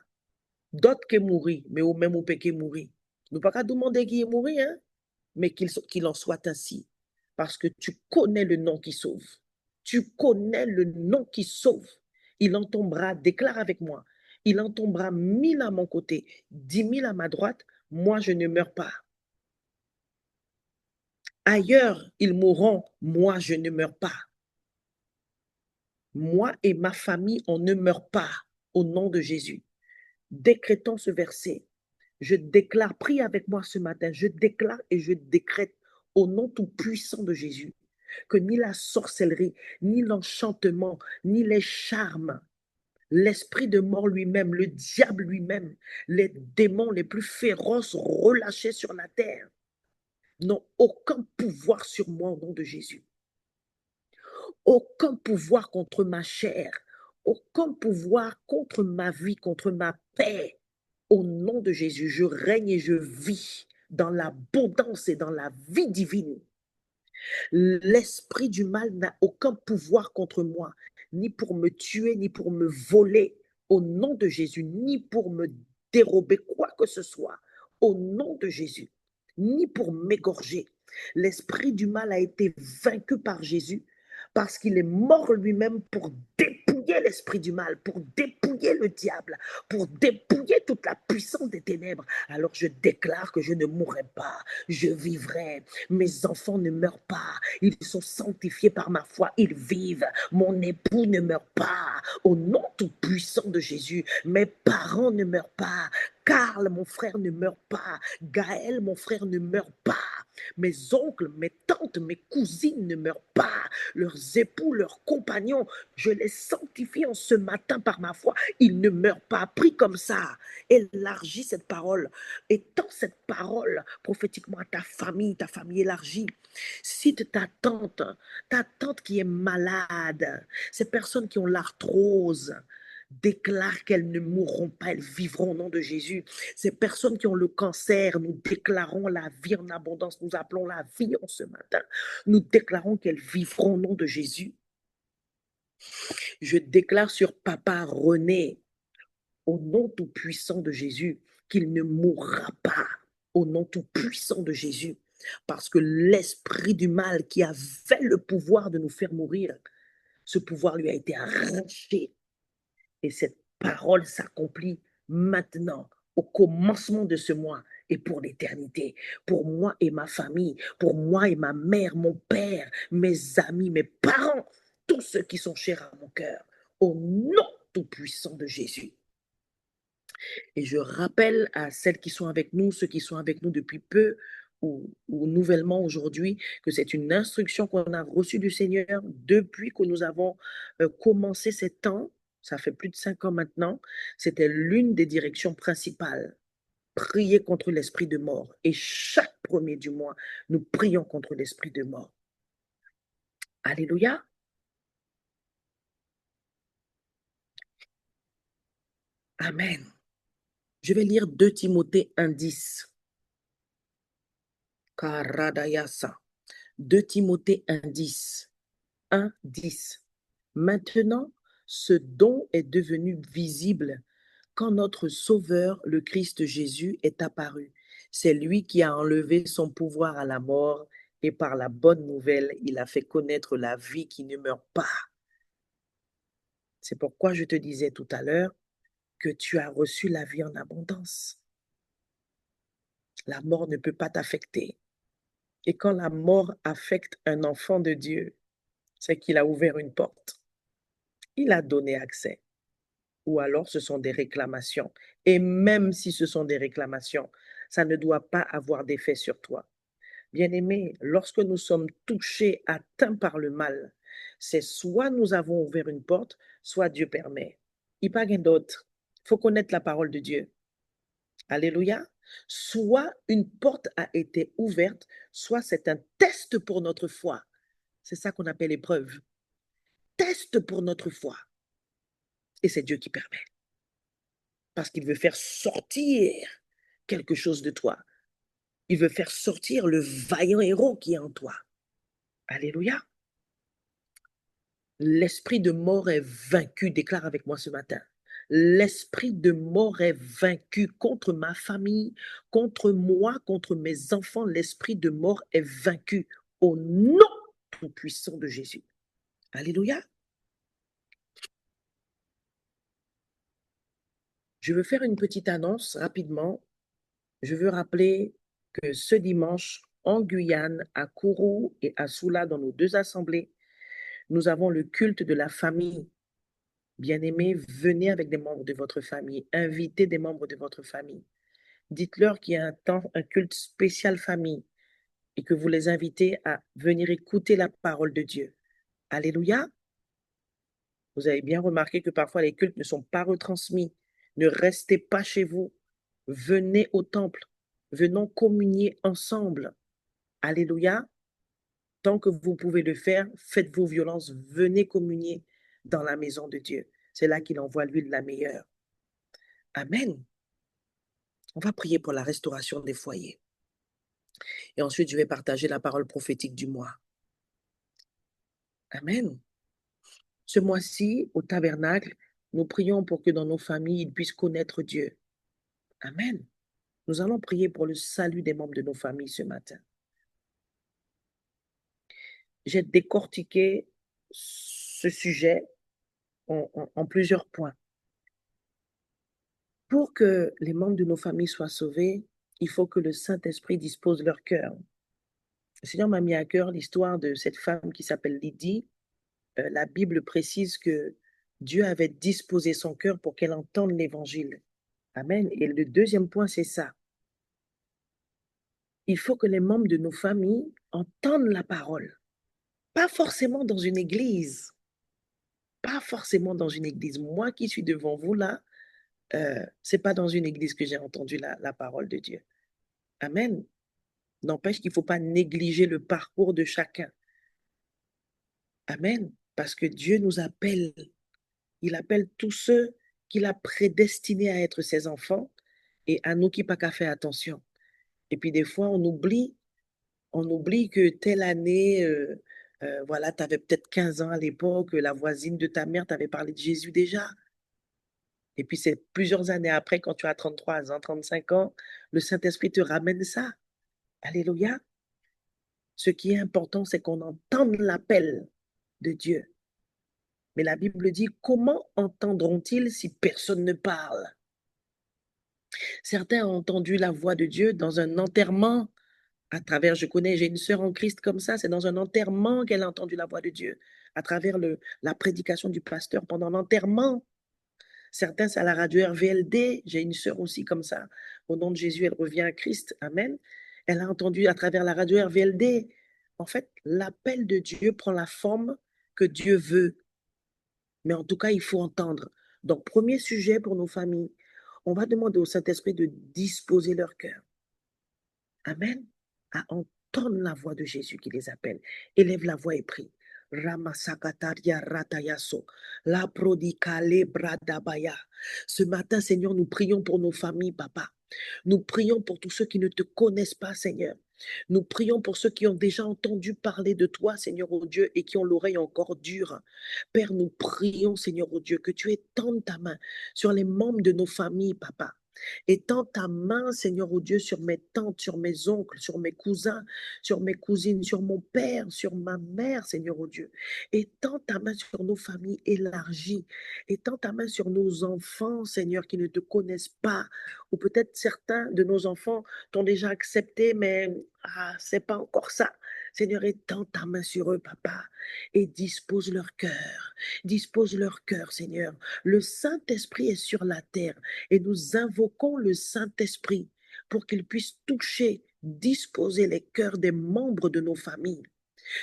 D'autres qui mourent, mais au même au qui mourir. Nous ne pouvons pas demander qui est mort, hein? Mais qu'il en soit ainsi. Parce que tu connais le nom qui sauve. Tu connais le nom qui sauve. Il en tombera, déclare avec moi, il en tombera 1000 à mon côté, 10 000 à ma droite, moi je ne meurs pas. Ailleurs, ils mourront, moi je ne meurs pas. Moi et ma famille, on ne meurt pas au nom de Jésus. Décrétons ce verset. Je déclare, prie avec moi ce matin, je déclare et je décrète au nom tout puissant de Jésus que ni la sorcellerie, ni l'enchantement, ni les charmes, l'esprit de mort lui-même, le diable lui-même, les démons les plus féroces relâchés sur la terre n'ont aucun pouvoir sur moi au nom de Jésus. Aucun pouvoir contre ma chair, aucun pouvoir contre ma vie, contre ma paix. Au nom de Jésus, je règne et je vis dans l'abondance et dans la vie divine. L'esprit du mal n'a aucun pouvoir contre moi, ni pour me tuer, ni pour me voler. Au nom de Jésus, ni pour me dérober quoi que ce soit. Au nom de Jésus, ni pour m'égorger. L'esprit du mal a été vaincu par Jésus parce qu'il est mort lui-même pour dépouiller l'esprit du mal, pour dépouiller le diable, pour dépouiller toute la puissance des ténèbres. Alors je déclare que je ne mourrai pas, je vivrai. Mes enfants ne meurent pas, ils sont sanctifiés par ma foi, ils vivent. Mon époux ne meurt pas. Au nom tout puissant de Jésus, mes parents ne meurent pas. Karl, mon frère, ne meurt pas. Gaël, mon frère, ne meurt pas. Mes oncles, mes tantes, mes cousines ne meurent pas. Leurs époux, leurs compagnons, je les sanctifie en ce matin par ma foi. Ils ne meurent pas. Prie comme ça. Élargis cette parole. Étends cette parole prophétiquement à ta famille élargie. Cite ta tante qui est malade, ces personnes qui ont l'arthrose, déclare qu'elles ne mourront pas, elles vivront au nom de Jésus. Ces personnes qui ont le cancer, nous déclarons la vie en abondance, nous appelons la vie en ce matin. Nous déclarons qu'elles vivront au nom de Jésus. Je déclare sur papa René, au nom tout puissant de Jésus, qu'il ne mourra pas, au nom tout puissant de Jésus, parce que l'esprit du mal qui avait le pouvoir de nous faire mourir, ce pouvoir lui a été arraché. Et cette parole s'accomplit maintenant, au commencement de ce mois et pour l'éternité, pour moi et ma famille, pour moi et ma mère, mon père, mes amis, mes parents, tous ceux qui sont chers à mon cœur, au nom tout-puissant de Jésus. Et je rappelle à celles qui sont avec nous, ceux qui sont avec nous depuis peu ou nouvellement aujourd'hui, que c'est une instruction qu'on a reçue du Seigneur depuis que nous avons commencé ces temps. Ça fait plus de 5 ans maintenant. C'était l'une des directions principales. Prier contre l'esprit de mort. Et chaque premier du mois, nous prions contre l'esprit de mort. Alléluia. Amen. Je vais lire 2 Timothée 1,10. Karadayasa. 2 Timothée 1,10. 1,10. Maintenant, ce don est devenu visible quand notre Sauveur, le Christ Jésus, est apparu. C'est lui qui a enlevé son pouvoir à la mort et par la bonne nouvelle, il a fait connaître la vie qui ne meurt pas. C'est pourquoi je te disais tout à l'heure que tu as reçu la vie en abondance. La mort ne peut pas t'affecter. Et quand la mort affecte un enfant de Dieu, c'est qu'il a ouvert une porte. Il a donné accès. Ou alors ce sont des réclamations. Et même si ce sont des réclamations, ça ne doit pas avoir d'effet sur toi. Bien-aimé, lorsque nous sommes touchés, atteints par le mal, c'est soit nous avons ouvert une porte, soit Dieu permet. Il n'y a pas d'autre. Il faut connaître la parole de Dieu. Alléluia. Soit une porte a été ouverte, soit c'est un test pour notre foi. C'est ça qu'on appelle épreuve. Test pour notre foi. Et c'est Dieu qui permet. Parce qu'il veut faire sortir quelque chose de toi. Il veut faire sortir le vaillant héros qui est en toi. Alléluia. L'esprit de mort est vaincu, déclare avec moi ce matin. L'esprit de mort est vaincu contre ma famille, contre moi, contre mes enfants. L'esprit de mort est vaincu au nom tout puissant de Jésus. Alléluia. Je veux faire une petite annonce rapidement. Je veux rappeler que ce dimanche, en Guyane, à Kourou et à Soula, dans nos 2 assemblées, nous avons le culte de la famille. Bien-aimés, venez avec des membres de votre famille, invitez des membres de votre famille. Dites-leur qu'il y a un culte spécial famille et que vous les invitez à venir écouter la parole de Dieu. Alléluia. Vous avez bien remarqué que parfois les cultes ne sont pas retransmis. Ne restez pas chez vous. Venez au temple. Venons communier ensemble. Alléluia. Tant que vous pouvez le faire, faites vos violences. Venez communier dans la maison de Dieu. C'est là qu'il envoie l'huile la meilleure. Amen. On va prier pour la restauration des foyers. Et ensuite, je vais partager la parole prophétique du mois. Amen. Ce mois-ci, au tabernacle, nous prions pour que dans nos familles, ils puissent connaître Dieu. Amen. Nous allons prier pour le salut des membres de nos familles ce matin. J'ai décortiqué ce sujet en plusieurs points. Pour que les membres de nos familles soient sauvés, il faut que le Saint-Esprit dispose leur cœur. Le Seigneur m'a mis à cœur l'histoire de cette femme qui s'appelle Lydie. La Bible précise que Dieu avait disposé son cœur pour qu'elle entende l'Évangile. Amen. Et le deuxième point, c'est ça. Il faut que les membres de nos familles entendent la parole. Pas forcément dans une église. Pas forcément dans une église. Moi qui suis devant vous là, c'est pas dans une église que j'ai entendu la parole de Dieu. Amen. N'empêche qu'il ne faut pas négliger le parcours de chacun. Amen. Parce que Dieu nous appelle. Il appelle tous ceux qu'il a prédestinés à être ses enfants et à nous qui pas qu'à faire attention. Et puis des fois, on oublie que telle année, voilà, tu avais peut-être 15 ans à l'époque, la voisine de ta mère t'avait parlé de Jésus déjà. Et puis c'est plusieurs années après, quand tu as 33 ans, 35 ans, le Saint-Esprit te ramène ça. Alléluia. Ce qui est important, c'est qu'on entende l'appel de Dieu. Mais la Bible dit, comment entendront-ils si personne ne parle? Certains ont entendu la voix de Dieu dans un enterrement. J'ai une sœur en Christ comme ça, c'est dans un enterrement qu'elle a entendu la voix de Dieu, à travers la prédication du pasteur pendant l'enterrement. Certains, c'est à la radio RVLD. J'ai une sœur aussi comme ça. Au nom de Jésus, elle revient à Christ. Amen. Elle a entendu à travers la radio RVLD. En fait, l'appel de Dieu prend la forme que Dieu veut. Mais en tout cas, il faut entendre. Donc, premier sujet pour nos familles, on va demander au Saint-Esprit de disposer leur cœur. Amen. À entendre la voix de Jésus qui les appelle. Élève la voix et prie. Ramasakataria ratayaso. La prodicale bradabaya. Ce matin, Seigneur, nous prions pour nos familles, papa. Nous prions pour tous ceux qui ne te connaissent pas, Seigneur. Nous prions pour ceux qui ont déjà entendu parler de toi, Seigneur, oh Dieu, et qui ont l'oreille encore dure. Père, nous prions, Seigneur, oh Dieu, que tu étendes ta main sur les membres de nos familles, papa. Étends ta main, Seigneur, oh Dieu, sur mes tantes, sur mes oncles, sur mes cousins, sur mes cousines, sur mon père, sur ma mère, Seigneur, oh Dieu. Étends ta main sur nos familles élargies. Étends ta main sur nos enfants, Seigneur, qui ne te connaissent pas. Ou peut-être certains de nos enfants t'ont déjà accepté, mais c'est pas encore ça. Seigneur, étends ta main sur eux, papa, et dispose leur cœur. Dispose leur cœur, Seigneur. Le Saint-Esprit est sur la terre et nous invoquons le Saint-Esprit pour qu'il puisse toucher, disposer les cœurs des membres de nos familles.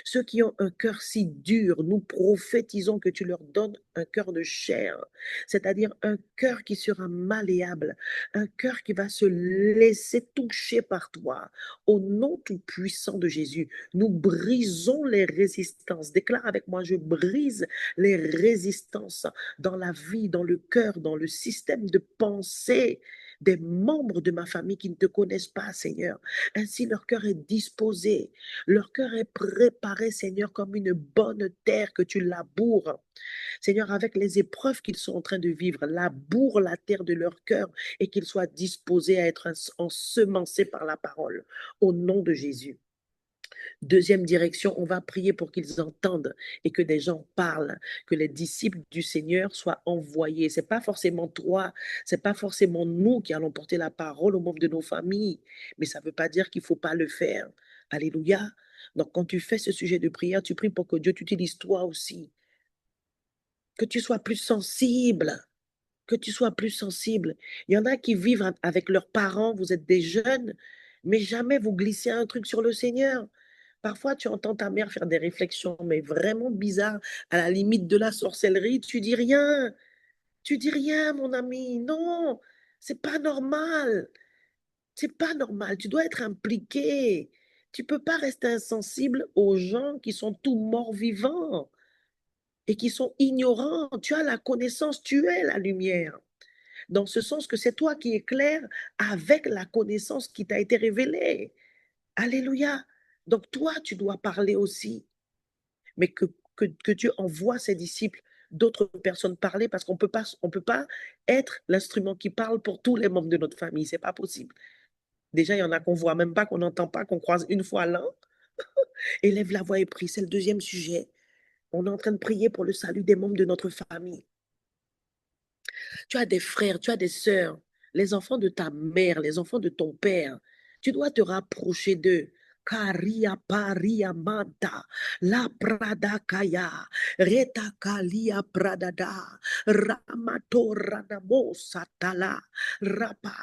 Ceux qui ont un cœur si dur, nous prophétisons que tu leur donnes un cœur de chair, c'est-à-dire un cœur qui sera malléable, un cœur qui va se laisser toucher par toi. Au nom tout puissant de Jésus, nous brisons les résistances. Déclare avec moi, je brise les résistances dans la vie, dans le cœur, dans le système de pensée des membres de ma famille qui ne te connaissent pas, Seigneur. Ainsi, leur cœur est disposé, leur cœur est préparé, Seigneur, comme une bonne terre que tu laboures. Seigneur, avec les épreuves qu'ils sont en train de vivre, laboure la terre de leur cœur et qu'ils soient disposés à être ensemencés par la parole. Au nom de Jésus. Deuxième direction, on va prier pour qu'ils entendent et que des gens parlent, que les disciples du Seigneur soient envoyés. C'est pas forcément toi, c'est pas forcément nous qui allons porter la parole aux membres de nos familles, mais ça ne veut pas dire qu'il faut pas le faire. Alléluia. Donc quand tu fais ce sujet de prière, tu pries pour que Dieu t'utilise toi aussi, que tu sois plus sensible. Que tu sois plus sensible. Il y en a qui vivent avec leurs parents, vous êtes des jeunes, mais jamais vous glissez un truc sur le Seigneur. Parfois, tu entends ta mère faire des réflexions, mais vraiment bizarres, à la limite de la sorcellerie. Tu dis rien. Tu dis rien, mon ami. Non, c'est pas normal. C'est pas normal. Tu dois être impliqué. Tu peux pas rester insensible aux gens qui sont tout morts vivants et qui sont ignorants. Tu as la connaissance, tu es la lumière. dans ce sens que c'est toi qui éclaires avec la connaissance qui t'a été révélée. Alléluia. Donc toi, tu dois parler aussi, mais que Dieu envoie ses disciples, d'autres personnes parler, parce qu'on peut pas être l'instrument qui parle pour tous les membres de notre famille. C'est pas possible. Déjà, il y en a qu'on voit même pas, qu'on n'entend pas, qu'on croise une fois l'an. Élève la voix et prie. C'est le deuxième sujet. On est en train de prier pour le salut des membres de notre famille. Tu as des frères, tu as des sœurs, les enfants de ta mère, les enfants de ton père. Tu dois te rapprocher d'eux. Karia paria manta, la prada kaya, reta kalia pradada, ramato ranamo satala, rapa.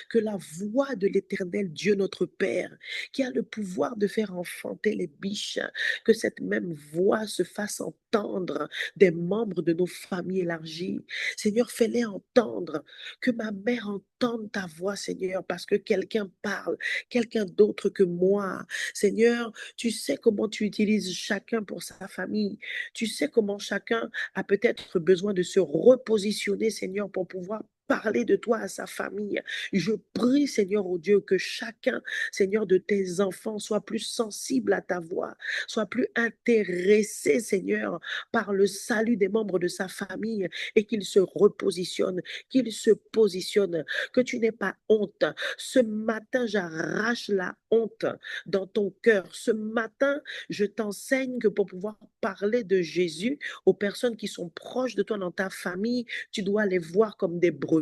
Que la voix de l'Éternel Dieu notre Père, qui a le pouvoir de faire enfanter les biches, que cette même voix se fasse entendre des membres de nos familles élargies. Seigneur, fais-les entendre, que ma mère entende ta voix, Seigneur, parce que quelqu'un parle, quelqu'un d'autre que moi. Seigneur, tu sais comment tu utilises chacun pour sa famille. Tu sais comment chacun a peut-être besoin de se repositionner, Seigneur, pour pouvoir parler de toi à sa famille. Je prie, Seigneur, oh Dieu, que chacun, Seigneur, de tes enfants soit plus sensible à ta voix, soit plus intéressé, Seigneur, par le salut des membres de sa famille, et qu'il se repositionne, qu'il se positionne, que tu n'aies pas honte. Ce matin, j'arrache la honte dans ton cœur. Ce matin, je t'enseigne que pour pouvoir parler de Jésus aux personnes qui sont proches de toi dans ta famille, tu dois les voir comme des brebis.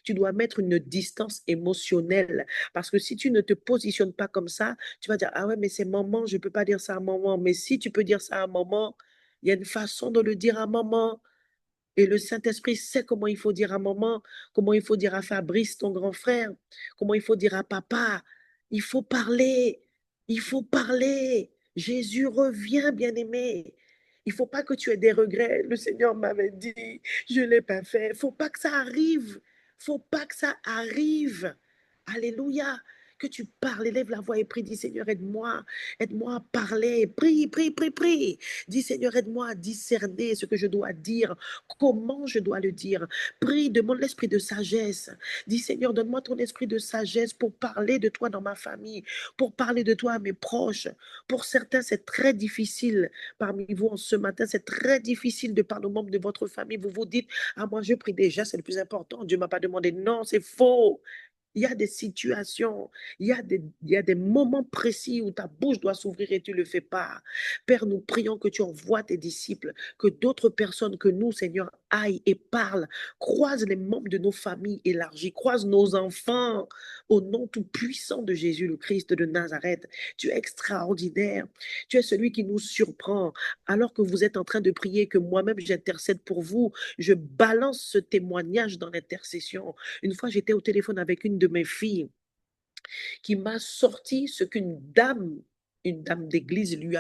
Tu dois mettre une distance émotionnelle. Parce que si tu ne te positionnes pas comme ça, tu vas dire, ah ouais, mais c'est maman, je ne peux pas dire ça à maman. Mais si tu peux dire ça à maman, il y a une façon de le dire à maman. Et le Saint-Esprit sait comment il faut dire à maman, comment il faut dire à Fabrice, ton grand frère, comment il faut dire à papa. Il faut parler, il faut parler. Jésus revient, bien-aimé. Il ne faut pas que tu aies des regrets. Le Seigneur m'avait dit, je ne l'ai pas fait. Il ne faut pas que ça arrive. Il ne faut pas que ça arrive. Alléluia. Que tu parles, élève la voix et prie, dis Seigneur, aide-moi à parler. Prie, prie, prie, prie. Dis Seigneur, aide-moi à discerner ce que je dois dire, comment je dois le dire. Prie, demande l'esprit de sagesse. Dis Seigneur, donne-moi ton esprit de sagesse pour parler de toi dans ma famille, pour parler de toi à mes proches. Pour certains, c'est très difficile. Parmi vous, en ce matin, c'est très difficile de parler aux membres de votre famille. Vous vous dites, ah moi je prie déjà, c'est le plus important. Dieu ne m'a pas demandé. Non, c'est faux. Il y a des situations, il y a des moments précis où ta bouche doit s'ouvrir et tu ne le fais pas. Père, nous prions que tu envoies tes disciples, que d'autres personnes que nous, Seigneur, aillent et parlent, croisent les membres de nos familles élargies, croisent nos enfants au nom tout puissant de Jésus, le Christ de Nazareth. Tu es extraordinaire. Tu es celui qui nous surprend. Alors que vous êtes en train de prier, que moi-même j'intercède pour vous, je balance ce témoignage dans l'intercession. Une fois, j'étais au téléphone avec une de mes filles qui m'a sorti ce qu'une dame, une dame d'église lui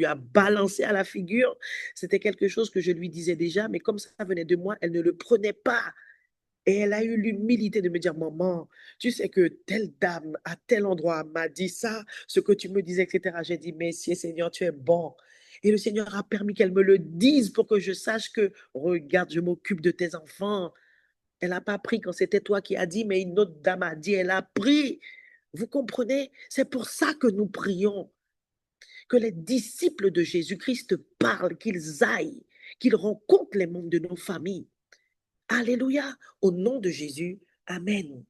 a balancé à la figure. C'était quelque chose que je lui disais déjà, mais comme ça venait de moi, elle ne le prenait pas. Et elle a eu l'humilité de me dire, maman, tu sais que telle dame à tel endroit m'a dit ça, ce que tu me disais, etc. J'ai dit, merci Seigneur, tu es bon. Et le Seigneur a permis qu'elle me le dise pour que je sache que, regarde, je m'occupe de tes enfants. Elle n'a pas pris quand c'était toi qui as dit, mais une autre dame a dit, elle a pris. Vous comprenez? C'est pour ça que nous prions, que les disciples de Jésus-Christ parlent, qu'ils aillent, qu'ils rencontrent les membres de nos familles. Alléluia, au nom de Jésus. Amen.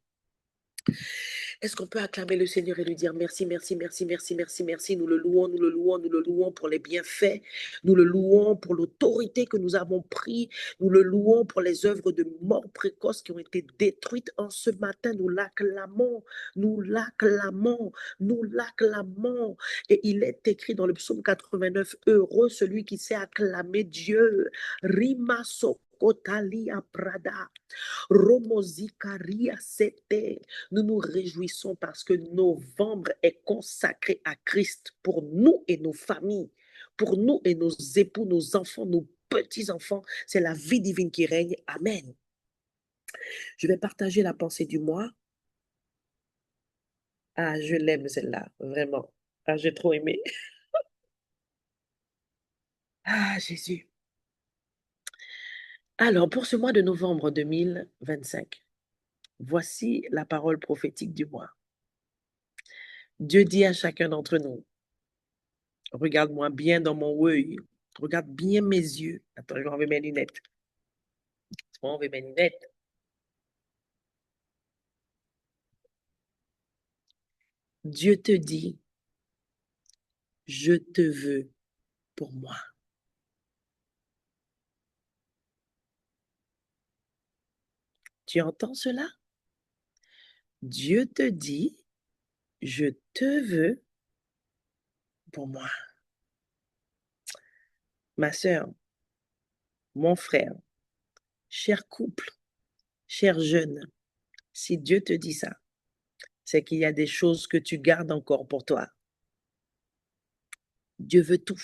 Est-ce qu'on peut acclamer le Seigneur et lui dire merci, merci, merci, merci, merci, merci. Nous le louons, nous le louons, nous le louons pour les bienfaits. Nous le louons pour l'autorité que nous avons prise. Nous le louons pour les œuvres de mort précoce qui ont été détruites en ce matin. Nous l'acclamons, nous l'acclamons, nous l'acclamons. Et il est écrit dans le psaume 89, heureux celui qui sait acclamer Dieu. Rima Sokotalia Prada. Romozikaria sete. Nous nous réjouissons parce que novembre est consacré à Christ pour nous et nos familles, pour nous et nos époux, nos enfants, nos petits-enfants. C'est la vie divine qui règne. Amen. Je vais partager la pensée du mois. Ah, je l'aime celle-là, vraiment. Ah, j'ai trop aimé. Ah, Jésus. Alors, pour ce mois de novembre 2025, Voici la parole prophétique du mois. Dieu dit à chacun d'entre nous, regarde-moi bien dans mon œil, regarde bien mes yeux. Attends, je vais enlever mes lunettes. Je vais enlever mes lunettes. Dieu te dit, je te veux pour moi. Tu entends cela? Dieu te dit, je te veux pour moi. Ma sœur, mon frère, cher couple, cher jeune, si Dieu te dit ça, c'est qu'il y a des choses que tu gardes encore pour toi. Dieu veut tout.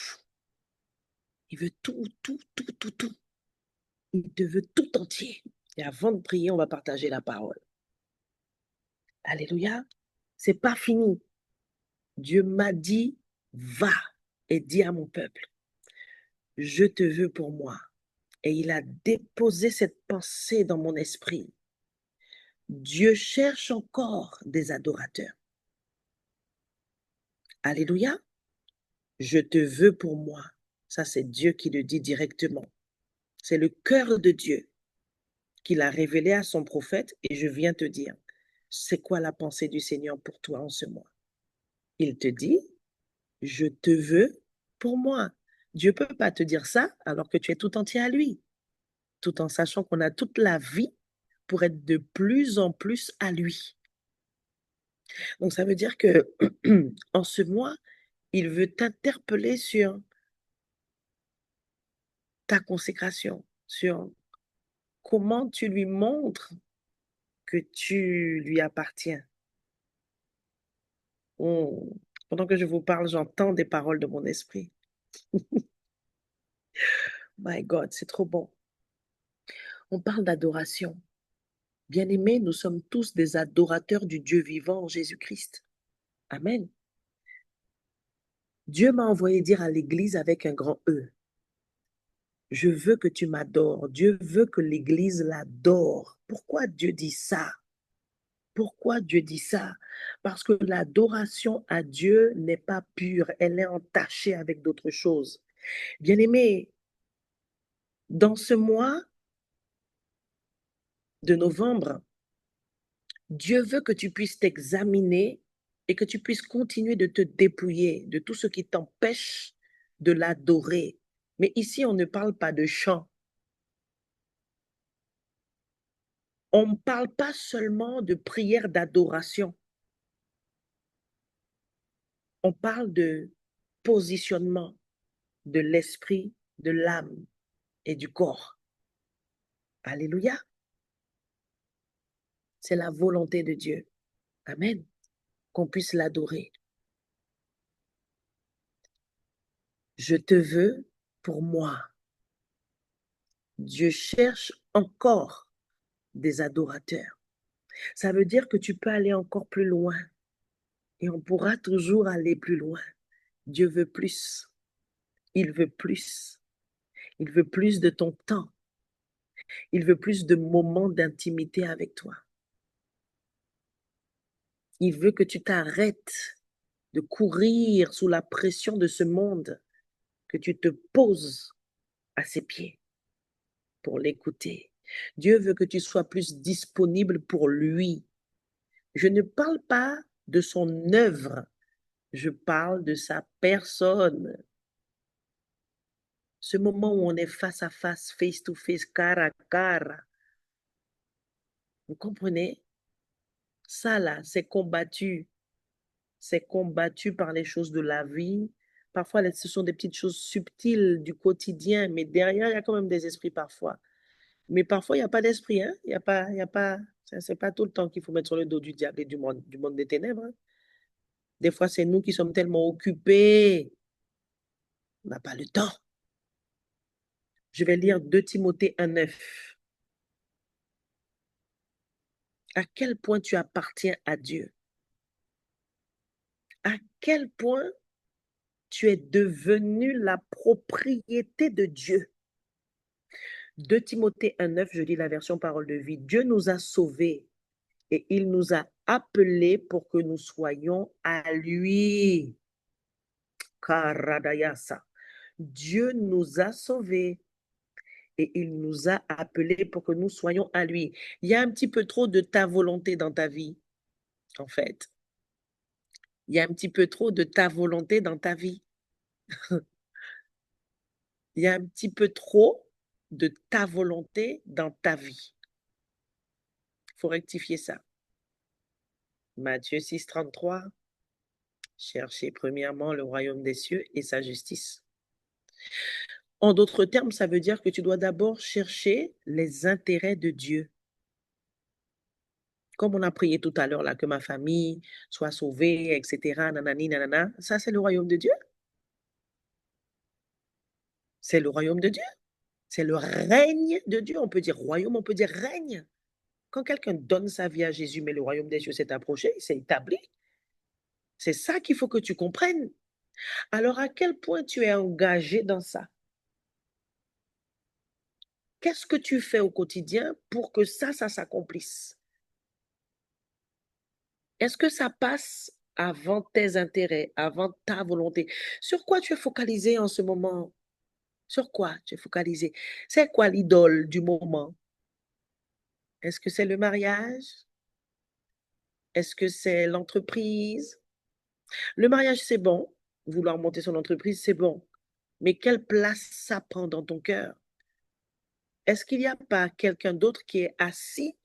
Il veut tout, tout, tout, tout, tout. Il te veut tout entier. Et avant de prier, on va partager la parole. Alléluia. C'est pas fini. Dieu m'a dit, va et dis à mon peuple, je te veux pour moi. Et il a déposé cette pensée dans mon esprit. Dieu cherche encore des adorateurs. Alléluia. Je te veux pour moi. Ça, c'est Dieu qui le dit directement. C'est le cœur de Dieu qu'il a révélé à son prophète et je viens te dire, c'est quoi la pensée du Seigneur pour toi en ce mois? Il te dit, je te veux pour moi. Dieu ne peut pas te dire ça alors que tu es tout entier à lui, tout en sachant qu'on a toute la vie pour être de plus en plus à lui. Donc ça veut dire que en ce mois, il veut t'interpeller sur ta consécration, sur comment tu lui montres que tu lui appartiens. Pendant que je vous parle, j'entends des paroles de mon esprit. My God, c'est trop bon. On parle d'adoration. Bien-aimés, nous sommes tous des adorateurs du Dieu vivant, Jésus-Christ. Amen. Dieu m'a envoyé dire à l'Église avec un grand E, je veux que tu m'adores. Dieu veut que l'Église l'adore. Pourquoi Dieu dit ça? Pourquoi Dieu dit ça? Parce que l'adoration à Dieu n'est pas pure, elle est entachée avec d'autres choses. Bien-aimés, dans ce mois de novembre, Dieu veut que tu puisses t'examiner et que tu puisses continuer de te dépouiller de tout ce qui t'empêche de l'adorer. Mais ici, on ne parle pas de chant. On ne parle pas seulement de prière d'adoration. On parle de positionnement de l'esprit, de l'âme et du corps. Alléluia. C'est la volonté de Dieu. Amen. Qu'on puisse l'adorer. Je te veux pour moi. Dieu cherche encore des adorateurs. Ça veut dire que tu peux aller encore plus loin et on pourra toujours aller plus loin. Dieu veut plus. Il veut plus. Il veut plus de ton temps. Il veut plus de moments d'intimité avec toi. Il veut que tu t'arrêtes de courir sous la pression de ce monde, que tu te poses à ses pieds pour l'écouter. Dieu veut que tu sois plus disponible pour lui. Je ne parle pas de son œuvre, je parle de sa personne. Ce moment où on est face à face to face, cara à cara. Vous comprenez? Ça là, c'est combattu. C'est combattu par les choses de la vie. Parfois, ce sont des petites choses subtiles du quotidien, mais derrière, il y a quand même des esprits parfois. Mais parfois, il n'y a pas d'esprit, hein? Il y a pas, c'est pas tout le temps qu'il faut mettre sur le dos du diable et du monde des ténèbres, hein. Des fois, c'est nous qui sommes tellement occupés, on n'a pas le temps. Je vais lire 2 Timothée 1,9. À quel point tu appartiens à Dieu? À quel point tu es devenu la propriété de Dieu? 2 Timothée 1,9, je lis la version parole de vie. Dieu nous a sauvés Et il nous a appelés pour que nous soyons à lui. Karadayasa. Dieu nous a sauvés et il nous a appelés pour que nous soyons à lui. Il y a un petit peu trop de ta volonté dans ta vie, en fait. Il y a un petit peu trop de ta volonté dans ta vie. Il y a un petit peu trop de ta volonté dans ta vie. Il faut rectifier ça. Matthieu 6, 33. Cherchez premièrement le royaume des cieux et sa justice. En d'autres termes, ça veut dire que tu dois d'abord chercher les intérêts de Dieu. Comme on a prié tout à l'heure, là, que ma famille soit sauvée, etc. Nanani, nanana. Ça, c'est le royaume de Dieu. C'est le royaume de Dieu. C'est le règne de Dieu. On peut dire royaume, on peut dire règne. Quand quelqu'un donne sa vie à Jésus, mais le royaume des cieux s'est approché, c'est établi. C'est ça qu'il faut que tu comprennes. Alors, à quel point tu es engagé dans ça? Qu'est-ce que tu fais au quotidien pour que ça s'accomplisse? Est-ce que ça passe avant tes intérêts, avant ta volonté? Sur quoi tu es focalisé en ce moment? Sur quoi tu es focalisé? C'est quoi l'idole du moment? Est-ce que c'est le mariage? Est-ce que c'est l'entreprise? Le mariage, c'est bon. Vouloir monter son entreprise, c'est bon. Mais quelle place ça prend dans ton cœur? Est-ce qu'il n'y a pas quelqu'un d'autre qui est assis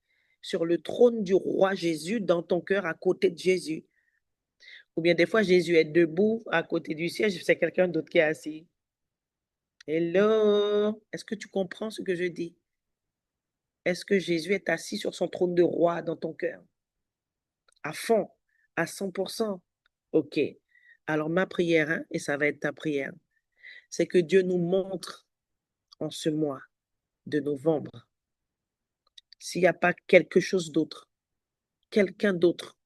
sur le trône du roi Jésus dans ton cœur à côté de Jésus? Ou bien des fois, Jésus est debout à côté du siège, c'est quelqu'un d'autre qui est assis. Hello, est-ce que tu comprends ce que je dis? Est-ce que Jésus est assis sur son trône de roi dans ton cœur? À fond, à 100%. OK. Alors ma prière, hein, et ça va être ta prière, c'est que Dieu nous montre en ce mois de novembre s'il n'y a pas quelque chose d'autre, quelqu'un d'autre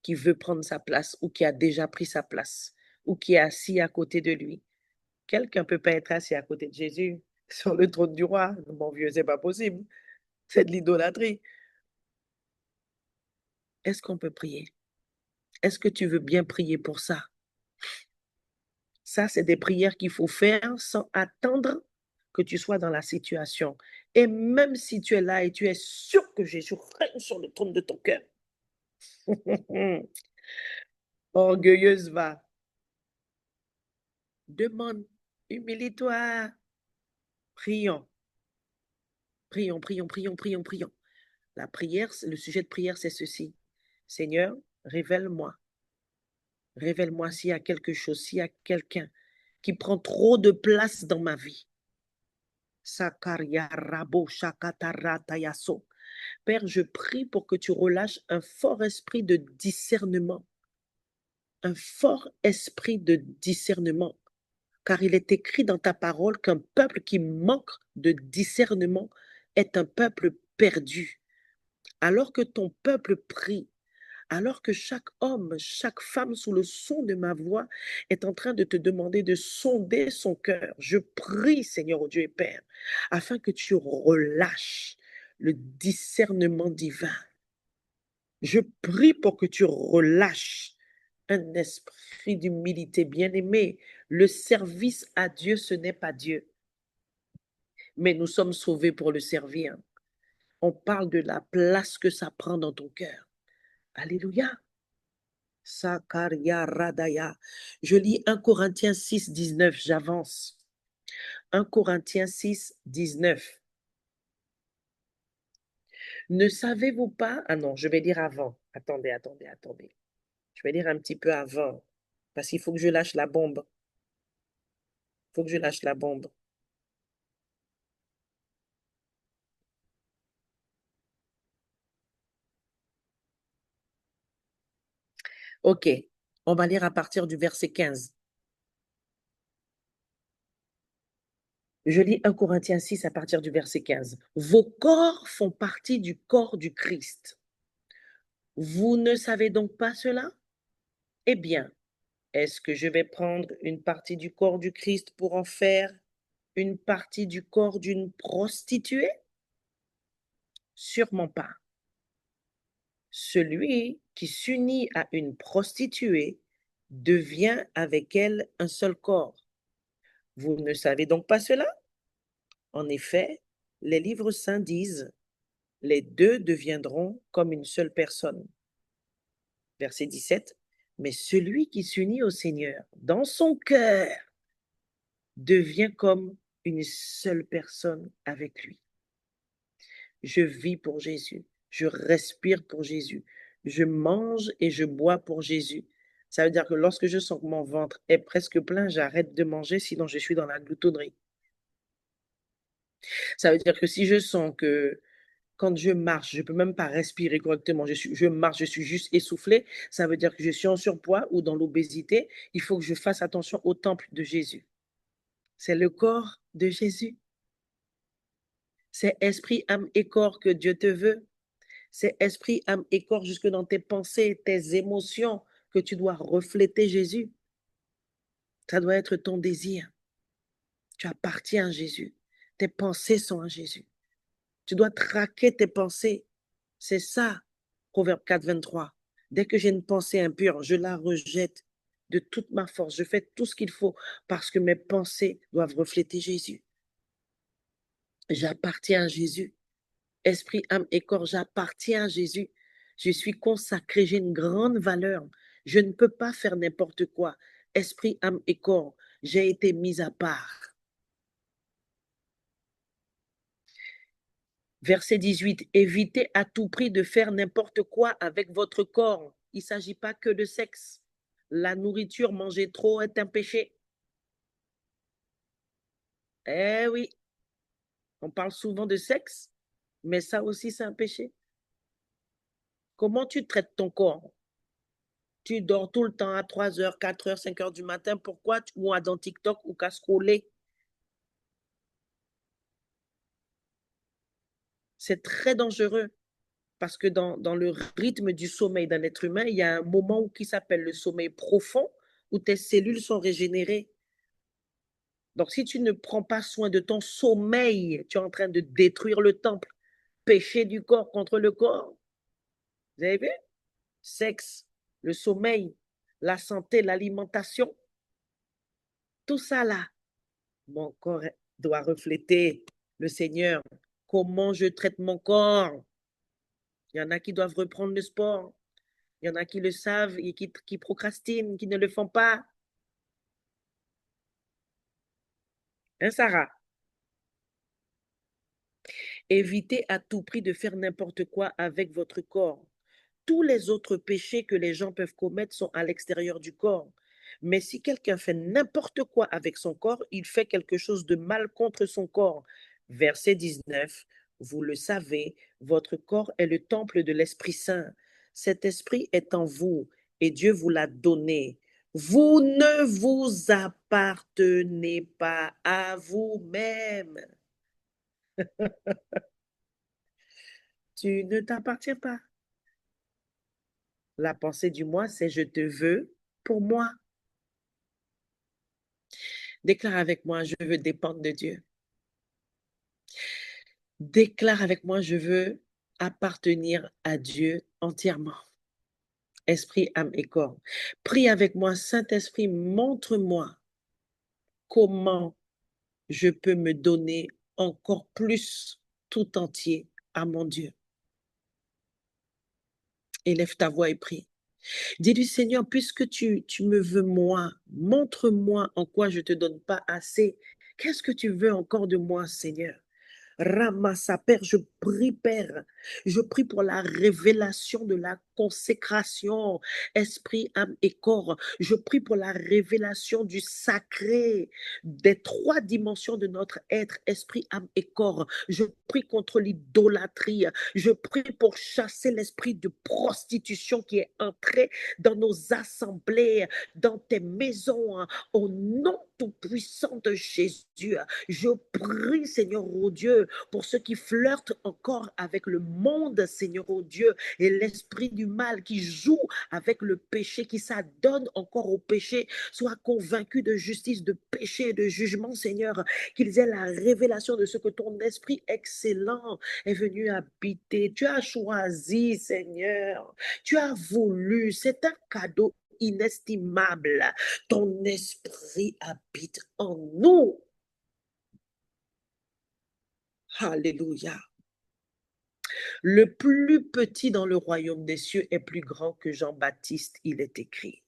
qui veut prendre sa place ou qui a déjà pris sa place ou qui est assis à côté de lui. Quelqu'un ne peut pas être assis à côté de Jésus sur le trône du roi. Mon vieux, c'est pas possible. C'est de l'idolâtrie. Est-ce qu'on peut prier? Est-ce que tu veux bien prier pour ça? Ça, c'est des prières qu'il faut faire sans attendre que tu sois dans la situation. Et même si tu es là et tu es sûr que Jésus règne sur le trône de ton cœur, orgueilleuse va, demande, humilie-toi, prions, prions, prions, prions, prions, prions. La prière, le sujet de prière, c'est ceci. Seigneur, révèle-moi s'il y a quelque chose, s'il y a quelqu'un qui prend trop de place dans ma vie. Sakaria rabo shakatarata yaso. Père, je prie pour que tu relâches un fort esprit de discernement. Un fort esprit de discernement. Car il est écrit dans ta parole qu'un peuple qui manque de discernement est un peuple perdu. Alors que ton peuple prie, alors que chaque homme, chaque femme sous le son de ma voix est en train de te demander de sonder son cœur, je prie, Seigneur, oh Dieu et Père, afin que tu relâches le discernement divin. Je prie pour que tu relâches un esprit d'humilité, bien-aimé. Le service à Dieu, ce n'est pas Dieu, mais nous sommes sauvés pour le servir. On parle de la place que ça prend dans ton cœur. Alléluia. Sakaria Radaya. Je lis 1 Corinthiens 6, 19, j'avance. 1 Corinthiens 6, 19. Ne savez-vous pas? Ah non, je vais lire avant. Attendez, attendez, attendez. Je vais lire un petit peu avant. Parce qu'il faut que je lâche la bombe. Il faut que je lâche la bombe. OK. On va lire à partir du verset 15. Je lis 1 Corinthiens 6 à partir du verset 15. Vos corps font partie du corps du Christ. Vous ne savez donc pas cela? Eh bien, est-ce que je vais prendre une partie du corps du Christ pour en faire une partie du corps d'une prostituée? Sûrement pas. Celui qui s'unit à une prostituée devient avec elle un seul corps. Vous ne savez donc pas cela? En effet, les livres saints disent, les deux deviendront comme une seule personne. Verset 17, mais celui qui s'unit au Seigneur dans son cœur devient comme une seule personne avec lui. Je vis pour Jésus, je respire pour Jésus, je mange et je bois pour Jésus. Ça veut dire que lorsque je sens que mon ventre est presque plein, j'arrête de manger, sinon je suis dans la gloutonnerie. Ça veut dire que si je sens que quand je marche, je ne peux même pas respirer correctement, je marche, je suis juste essoufflée, ça veut dire que je suis en surpoids ou dans l'obésité. Il faut que je fasse attention au temple de Jésus. C'est le corps de Jésus. C'est esprit, âme et corps que Dieu te veut. C'est esprit, âme et corps jusque dans tes pensées, tes émotions, que tu dois refléter Jésus. Ça doit être ton désir. Tu appartiens à Jésus. Tes pensées sont à Jésus. Tu dois traquer tes pensées. C'est ça, Proverbe 4, 23. Dès que j'ai une pensée impure, je la rejette de toute ma force. Je fais tout ce qu'il faut parce que mes pensées doivent refléter Jésus. J'appartiens à Jésus. Esprit, âme et corps, j'appartiens à Jésus. Je suis consacré, j'ai une grande valeur. Je ne peux pas faire n'importe quoi. Esprit, âme et corps, j'ai été mis à part. Verset 18, évitez à tout prix de faire n'importe quoi avec votre corps. Il ne s'agit pas que de sexe. La nourriture, manger trop est un péché. Eh oui, on parle souvent de sexe, mais ça aussi c'est un péché. Comment tu traites ton corps? Tu dors tout le temps à 3 heures, 4 heures, 5 heures du matin. Pourquoi tu vas dans TikTok ou qu'à scroller? C'est très dangereux parce que dans le rythme du sommeil d'un être humain, il y a un moment qui s'appelle le sommeil profond où tes cellules sont régénérées. Donc, si tu ne prends pas soin de ton sommeil, tu es en train de détruire le temple. Péché du corps contre le corps. Vous avez vu? Sexe, le sommeil, la santé, l'alimentation, tout ça là, mon corps doit refléter le Seigneur. Comment je traite mon corps? Il y en a qui doivent reprendre le sport. Il y en a qui le savent et qui procrastinent, qui ne le font pas. Hein, Sarah? Évitez à tout prix de faire n'importe quoi avec votre corps. Tous les autres péchés que les gens peuvent commettre sont à l'extérieur du corps. Mais si quelqu'un fait n'importe quoi avec son corps, il fait quelque chose de mal contre son corps. Verset 19, vous le savez, votre corps est le temple de l'Esprit Saint. Cet esprit est en vous et Dieu vous l'a donné. Vous ne vous appartenez pas à vous-même. Tu ne t'appartiens pas. La pensée du moi, c'est je te veux pour moi. Déclare avec moi, je veux dépendre de Dieu. Déclare avec moi, je veux appartenir à Dieu entièrement. Esprit, âme et corps. Prie avec moi, Saint-Esprit, montre-moi comment je peux me donner encore plus tout entier à mon Dieu. Élève ta voix et prie. Dis-lui, Seigneur, puisque tu me veux moi, montre-moi en quoi je ne te donne pas assez. Qu'est-ce que tu veux encore de moi, Seigneur? Ramassa, Père, je prie, Père. Je prie pour la révélation de la consécration, esprit, âme et corps. Je prie pour la révélation du sacré, des trois dimensions de notre être, esprit, âme et corps. Je prie contre l'idolâtrie. Je prie pour chasser l'esprit de prostitution qui est entré dans nos assemblées, dans tes maisons, au nom tout-puissant de Jésus, je prie, Seigneur, oh Dieu, pour ceux qui flirtent encore avec le monde, Seigneur, oh Dieu, et l'esprit du mal qui joue avec le péché, qui s'adonne encore au péché, soient convaincus de justice, de péché et de jugement, Seigneur, qu'ils aient la révélation de ce que ton esprit excellent est venu habiter. Tu as choisi, Seigneur. Tu as voulu. C'est un cadeau inestimable. Ton esprit habite en nous. Alléluia. Le plus petit dans le royaume des cieux est plus grand que Jean-Baptiste, il est écrit.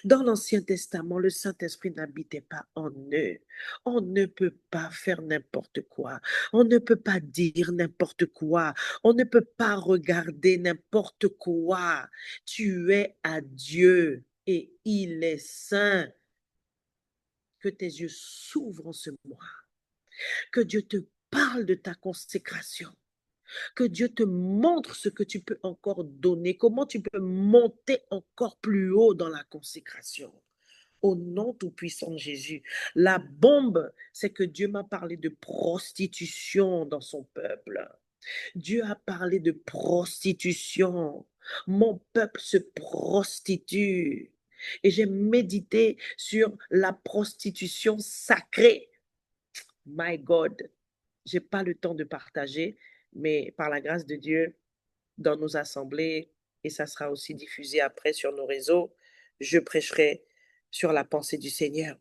Dans l'Ancien Testament, le Saint-Esprit n'habitait pas en eux. On ne peut pas faire n'importe quoi. On ne peut pas dire n'importe quoi. On ne peut pas regarder n'importe quoi. Tu es à Dieu et il est saint. Que tes yeux s'ouvrent en ce mois. Que Dieu te parle de ta consécration. Que Dieu te montre ce que tu peux encore donner, comment tu peux monter encore plus haut dans la consécration. Au nom tout-puissant de Jésus. La bombe, c'est que Dieu m'a parlé de prostitution dans son peuple. Dieu a parlé de prostitution. Mon peuple se prostitue. Et j'ai médité sur la prostitution sacrée. My God, j'ai pas le temps de partager, mais par la grâce de Dieu, dans nos assemblées, et ça sera aussi diffusé après sur nos réseaux, je prêcherai sur la pensée du Seigneur.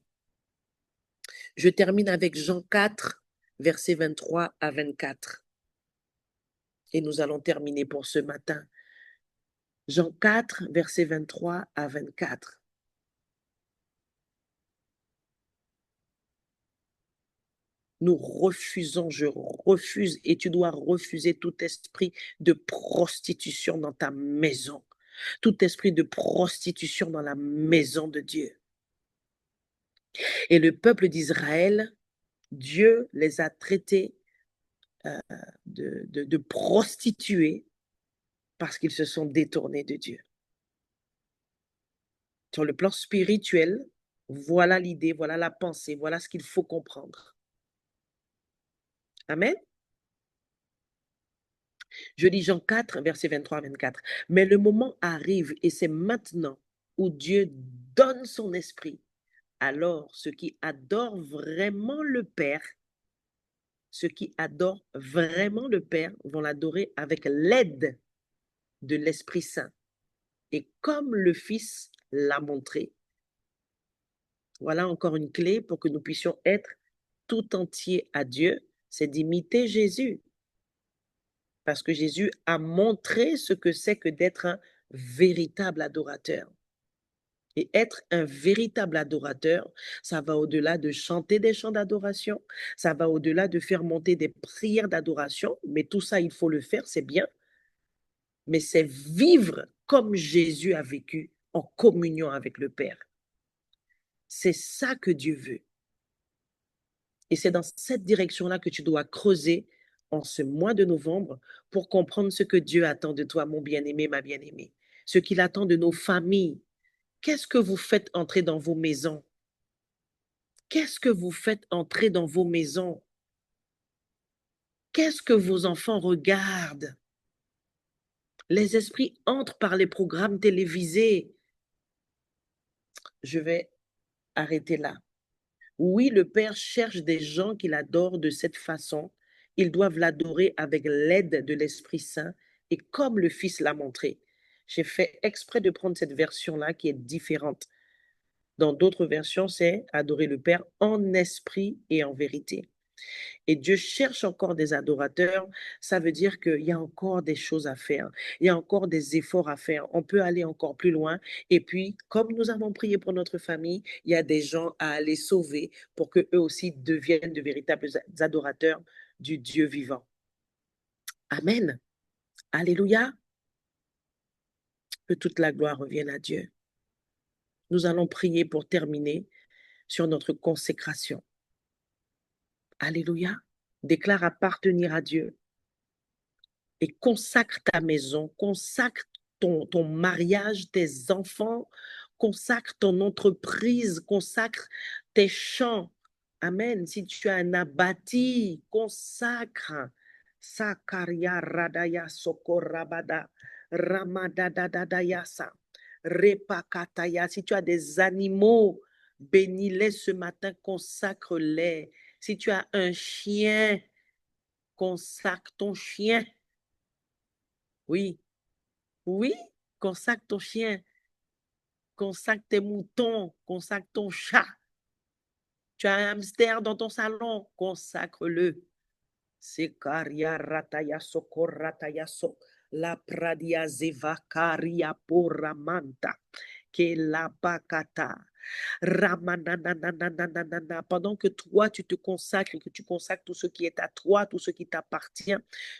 Je termine avec Jean 4, versets 23 à 24. Et nous allons terminer pour ce matin. Jean 4, versets 23 à 24. Nous refusons, je refuse, et tu dois refuser tout esprit de prostitution dans ta maison, tout esprit de prostitution dans la maison de Dieu. Et le peuple d'Israël, Dieu les a traités de prostituées parce qu'ils se sont détournés de Dieu. Sur le plan spirituel, voilà l'idée, voilà la pensée, voilà ce qu'il faut comprendre. Amen. Je lis Jean 4, versets 23 à 24. Mais le moment arrive, et c'est maintenant, où Dieu donne son esprit. Alors, ceux qui adorent vraiment le Père, ceux qui adorent vraiment le Père vont l'adorer avec l'aide de l'Esprit Saint. Et comme le Fils l'a montré, voilà encore une clé pour que nous puissions être tout entier à Dieu, c'est d'imiter Jésus. Parce que Jésus a montré ce que c'est que d'être un véritable adorateur. Et être un véritable adorateur, ça va au-delà de chanter des chants d'adoration, ça va au-delà de faire monter des prières d'adoration, mais tout ça, il faut le faire, c'est bien, mais c'est vivre comme Jésus a vécu en communion avec le Père. C'est ça que Dieu veut. Et c'est dans cette direction-là que tu dois creuser en ce mois de novembre pour comprendre ce que Dieu attend de toi, mon bien-aimé, ma bien-aimée. Ce qu'il attend de nos familles. Qu'est-ce que vous faites entrer dans vos maisons? Qu'est-ce que vous faites entrer dans vos maisons? Qu'est-ce que vos enfants regardent? Les esprits entrent par les programmes télévisés. Je vais arrêter là. Oui, le Père cherche des gens qui l'adorent de cette façon. Ils doivent l'adorer avec l'aide de l'Esprit Saint et comme le Fils l'a montré. J'ai fait exprès de prendre cette version-là qui est différente. Dans d'autres versions, c'est adorer le Père en esprit et en vérité. Et Dieu cherche encore des adorateurs, ça veut dire qu'il y a encore des choses à faire, il y a encore des efforts à faire, on peut aller encore plus loin. Et puis, comme nous avons prié pour notre famille, il y a des gens à aller sauver pour qu'eux aussi deviennent de véritables adorateurs du Dieu vivant. Amen. Alléluia. Que toute la gloire revienne à Dieu. Nous allons prier pour terminer sur notre consécration. Alléluia. Déclare appartenir à Dieu. Et consacre ta maison, consacre ton mariage, tes enfants, consacre ton entreprise, consacre tes champs. Amen. Si tu as un abatis, consacre. Sakaria radaya sokorabada. Ramadadadadayasa. Repakataya. Si tu as des animaux, bénis-les ce matin, consacre-les. Si tu as un chien, consacre ton chien. Oui, oui, consacre ton chien, consacre tes moutons, consacre ton chat. Tu as un hamster dans ton salon, consacre-le. Sekaria rataya sokorataya so la pradia zevakaria poramanta que la bakata. Ramananananananana. Pendant que toi, tu te consacres et que tu consacres tout ce qui est à toi, tout ce qui t'appartient,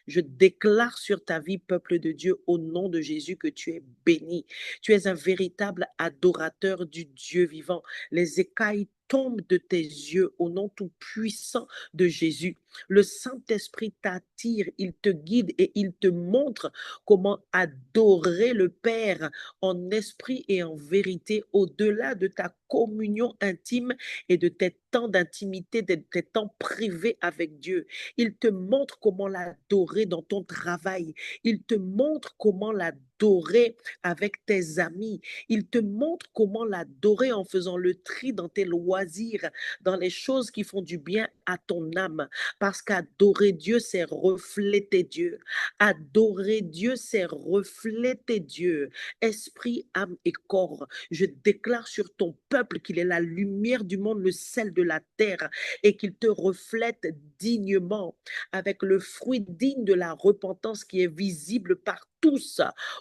je déclare sur ta vie, peuple de Dieu, au nom de Jésus, que tu es béni. Tu es un véritable adorateur du Dieu vivant. Les écailles tombent de tes yeux au nom tout puissant de Jésus. Le Saint-Esprit t'attire, il te guide et il te montre comment adorer le Père en esprit et en vérité, au-delà de ta communion intime et de tes temps d'intimité, de tes temps privés avec Dieu. Il te montre comment l'adorer dans ton travail. Il te montre comment l'adorer avec tes amis. Il te montre comment l'adorer en faisant le tri dans tes loisirs, dans les choses qui font du bien à ton âme. Parce qu'adorer Dieu, c'est refléter Dieu. Adorer Dieu, c'est refléter Dieu. Esprit, âme et corps, je déclare sur ton peuple qu'il est la lumière du monde, le sel de la terre, et qu'il te reflète dignement, avec le fruit digne de la repentance qui est visible par tous.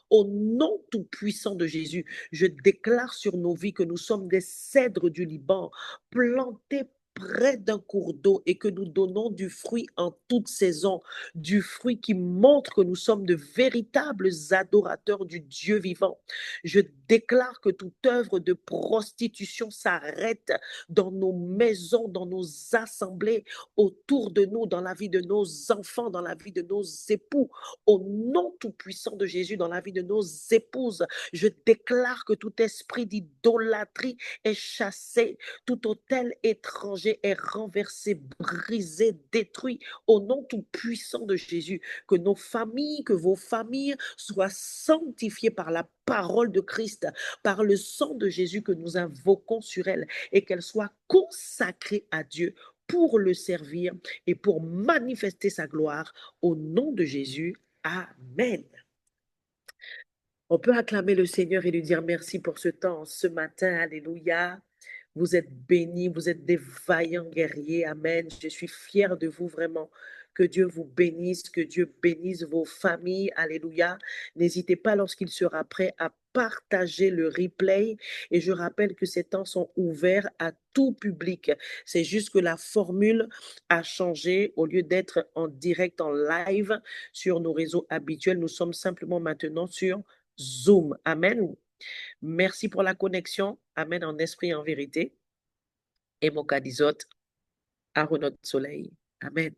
Au nom tout-puissant de Jésus, je déclare sur nos vies que nous sommes des cèdres du Liban, plantés près d'un cours d'eau et que nous donnons du fruit en toute saison, du fruit qui montre que nous sommes de véritables adorateurs du Dieu vivant. Je déclare que toute œuvre de prostitution s'arrête dans nos maisons, dans nos assemblées, autour de nous, dans la vie de nos enfants, dans la vie de nos époux. Au nom tout-puissant de Jésus, dans la vie de nos épouses, je déclare que tout esprit d'idolâtrie est chassé, tout autel étranger est renversé, brisé, détruit au nom tout-puissant de Jésus. Que nos familles, que vos familles soient sanctifiées par la parole de Christ, par le sang de Jésus que nous invoquons sur elles et qu'elles soient consacrées à Dieu pour le servir et pour manifester sa gloire au nom de Jésus. Amen. On peut acclamer le Seigneur et lui dire merci pour ce temps, ce matin. Alléluia. Vous êtes bénis, vous êtes des vaillants guerriers. Amen. Je suis fière de vous vraiment. Que Dieu vous bénisse, que Dieu bénisse vos familles. Alléluia. N'hésitez pas lorsqu'il sera prêt à partager le replay. Et je rappelle que ces temps sont ouverts à tout public. C'est juste que la formule a changé. Au lieu d'être en direct, en live sur nos réseaux habituels, nous sommes simplement maintenant sur Zoom. Amen. Merci pour la connexion. Amen en esprit et en vérité. Et mon cadisot, à Renaud Soleil. Amen.